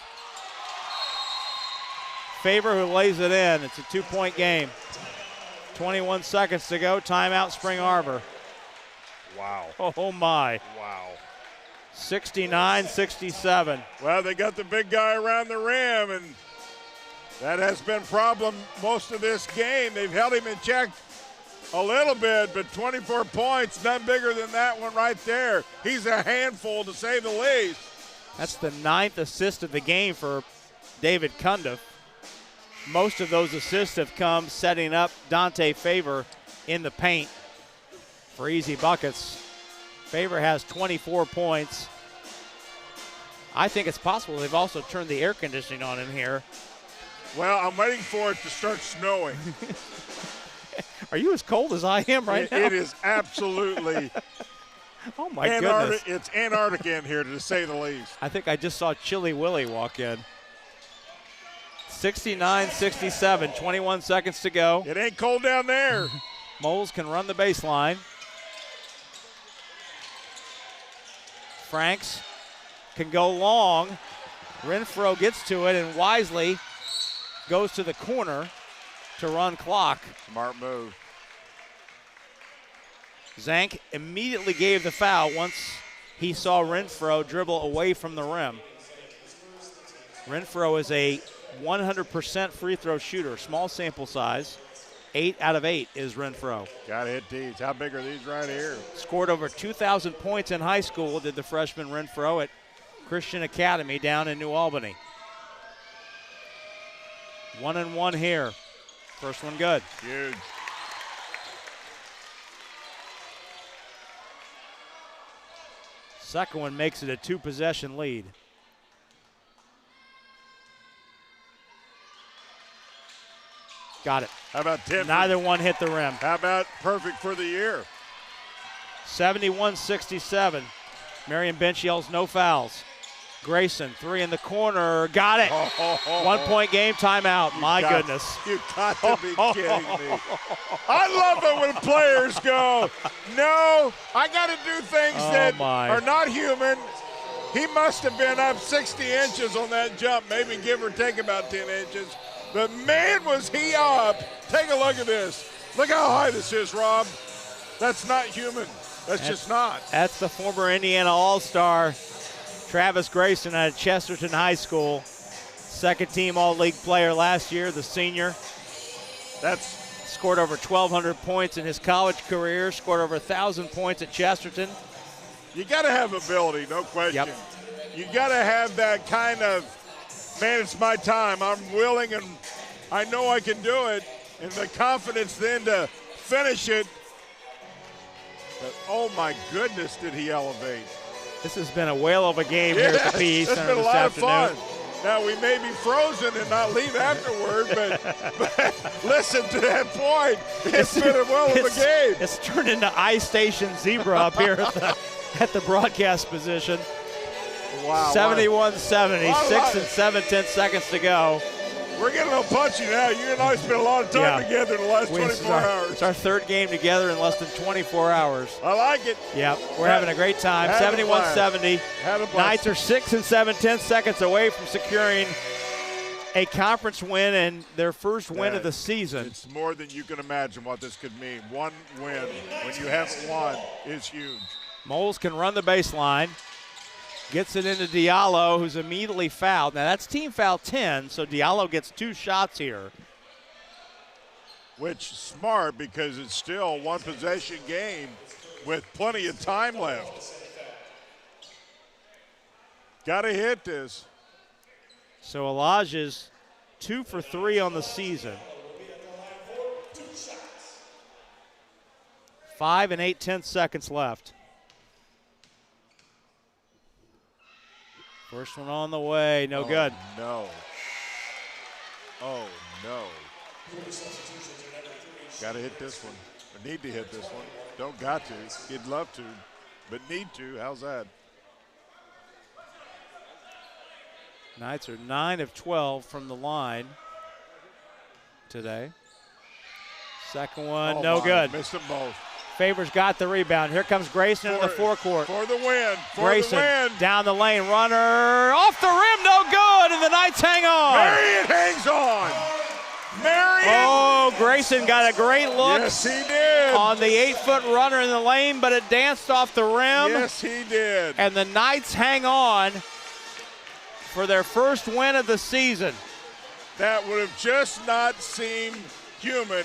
Favor, who lays it in. It's a 2-point game. 21 seconds to go. Timeout, Spring Arbor. Wow. Oh, my. Wow. 69-67. Well, they got the big guy around the rim, and that has been a problem most of this game. They've held him in check a little bit, but 24 points, none bigger than that one right there. He's a handful, to say the least. That's the 9th assist of the game for David Cundiff. Most of those assists have come setting up Dante Favor in the paint for easy buckets. Favor has 24 points. I think it's possible they've also turned the air conditioning on in here. Well, I'm waiting for it to start snowing. Are you as cold as I am right now? It is absolutely. Oh, my goodness. It's Antarctica in here, to say the least. I think I just saw Chilly Willy walk in. 69-67, 21 seconds to go. It ain't cold down there. Moles can run the baseline. Franks can go long. Renfro gets to it and wisely goes to the corner to run clock. Smart move. Zank immediately gave the foul once he saw Renfro dribble away from the rim. Renfro is a 100% free throw shooter, small sample size. 8 out of 8 is Renfro. Got to hit these. How big are these right here? Scored over 2,000 points in high school, did the freshman Renfro at Christian Academy down in New Albany. 1-1 here. First one good. Huge. Second one makes it a 2-possession lead. Got it. How about 10? Neither one hit the rim. How about perfect for the year? 71-67. Marian bench yells no fouls. Grayson, 3 in the corner. Got it. 1 point game, timeout. My goodness. You got to be kidding me. I love it when players go, no, I got to do things that are not human. He must have been up 60 inches on that jump, maybe give or take about 10 inches. But man, was he up. Take a look at this. Look how high this is, Rob. That's not human. That's just not. That's the former Indiana All-Star, Travis Grayson out of Chesterton High School. Second-team All-League player last year, the senior. That's scored over 1,200 points in his college career, scored over 1,000 points at Chesterton. You got to have ability, no question. Yep. You got to have that kind of, man, it's my time. I'm willing and I know I can do it. And the confidence then to finish it. But, oh, my goodness, did he elevate. This has been a whale of a game here at the PE Center this afternoon. It's been a lot of fun. Now, we may be frozen and not leave afterward, but listen to that point. It's been a whale of a game. It's turned into Ice Station Zebra up here at the broadcast position. Wow. 71-70, 6 and 7/10 seconds to go. We're getting a little punchy now. You and I spent a lot of time together in the last 24 hours. It's our third game together in less than 24 hours. I like it. Yep, we're having a great time. 71-70. Knights are 6 and 7/10 seconds away from securing a conference win and their first win of the season. It's more than you can imagine what this could mean. One win when you haven't won is huge. Moles can run the baseline. Gets it into Diallo, who's immediately fouled. Now, that's team foul 10, so Diallo gets 2 shots here. Which smart because it's still a one-possession game with plenty of time left. Got to hit this. So Elijah's 2 for 3 on the season. 5 and 8/10 seconds left. First one on the way, no good. No. Oh, no. Got to hit this one. Or need to hit this one. Don't got to. You'd love to, but need to. How's that? Knights are 9 of 12 from the line today. Second one, no good. Missed them both. Favors got the rebound. Here comes Grayson in the forecourt. For the win. Grayson down the lane, runner off the rim, no good, and the Knights hang on. Marian hangs on. Marian. Oh, Grayson got a great look. Yes, he did. On the 8-foot runner in the lane, but it danced off the rim. Yes, he did. And the Knights hang on for their first win of the season. That would have just not seemed human.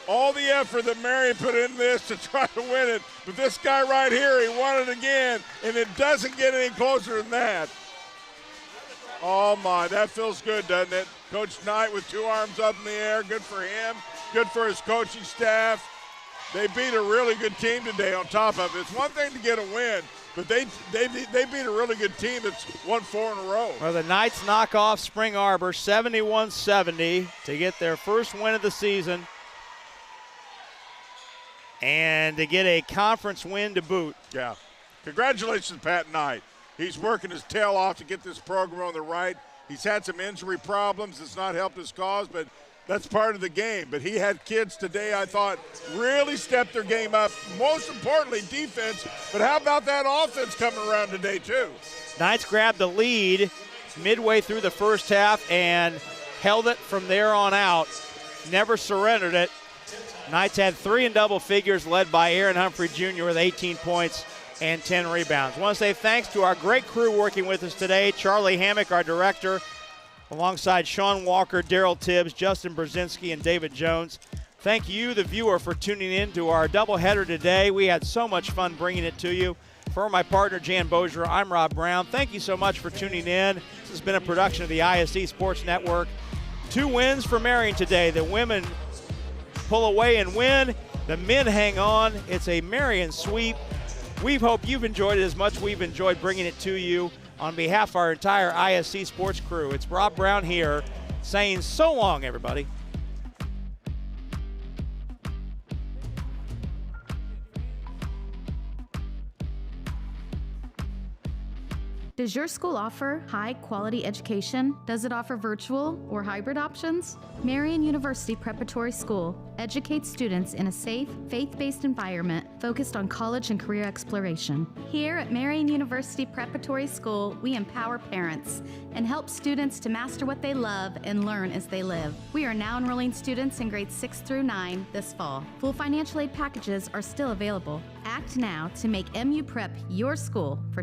All the effort that Marian put in this to try to win it, but this guy right here, he won it again, and it doesn't get any closer than that. Oh, my, that feels good, doesn't it? Coach Knight with 2 arms up in the air, good for him, good for his coaching staff. They beat a really good team today on top of it. It's one thing to get a win, but they beat a really good team that's won 4 in a row. Well, the Knights knock off Spring Arbor 71-70 to get their first win of the season. And to get a conference win to boot. Yeah. Congratulations, Pat Knight. He's working his tail off to get this program on the right. He's had some injury problems. It's not helped his cause, but that's part of the game. But he had kids today, I thought, really stepped their game up. Most importantly, defense. But how about that offense coming around today, too? Knights grabbed the lead midway through the first half and held it from there on out. Never surrendered it. Knights had 3 in double figures, led by Aaron Humphrey Jr. with 18 points and 10 rebounds. I want to say thanks to our great crew working with us today. Charlie Hammock, our director, alongside Sean Walker, Daryl Tibbs, Justin Brzezinski, and David Jones. Thank you, the viewer, for tuning in to our doubleheader today. We had so much fun bringing it to you. For my partner, Jan Bozier, I'm Rob Brown. Thank you so much for tuning in. This has been a production of the ISE Sports Network. 2 wins for Marian today. The women pull away and win. The men hang on. It's a Marian sweep. We hope you've enjoyed it as much as we've enjoyed bringing it to you. On behalf of our entire ISC sports crew, it's Rob Brown here saying so long, everybody. Does your school offer high-quality education? Does it offer virtual or hybrid options? Marian University Preparatory School educates students in a safe, faith-based environment focused on college and career exploration. Here at Marian University Preparatory School, we empower parents and help students to master what they love and learn as they live. We are now enrolling students in grades 6 through 9 this fall. Full financial aid packages are still available. Act now to make MU Prep your school for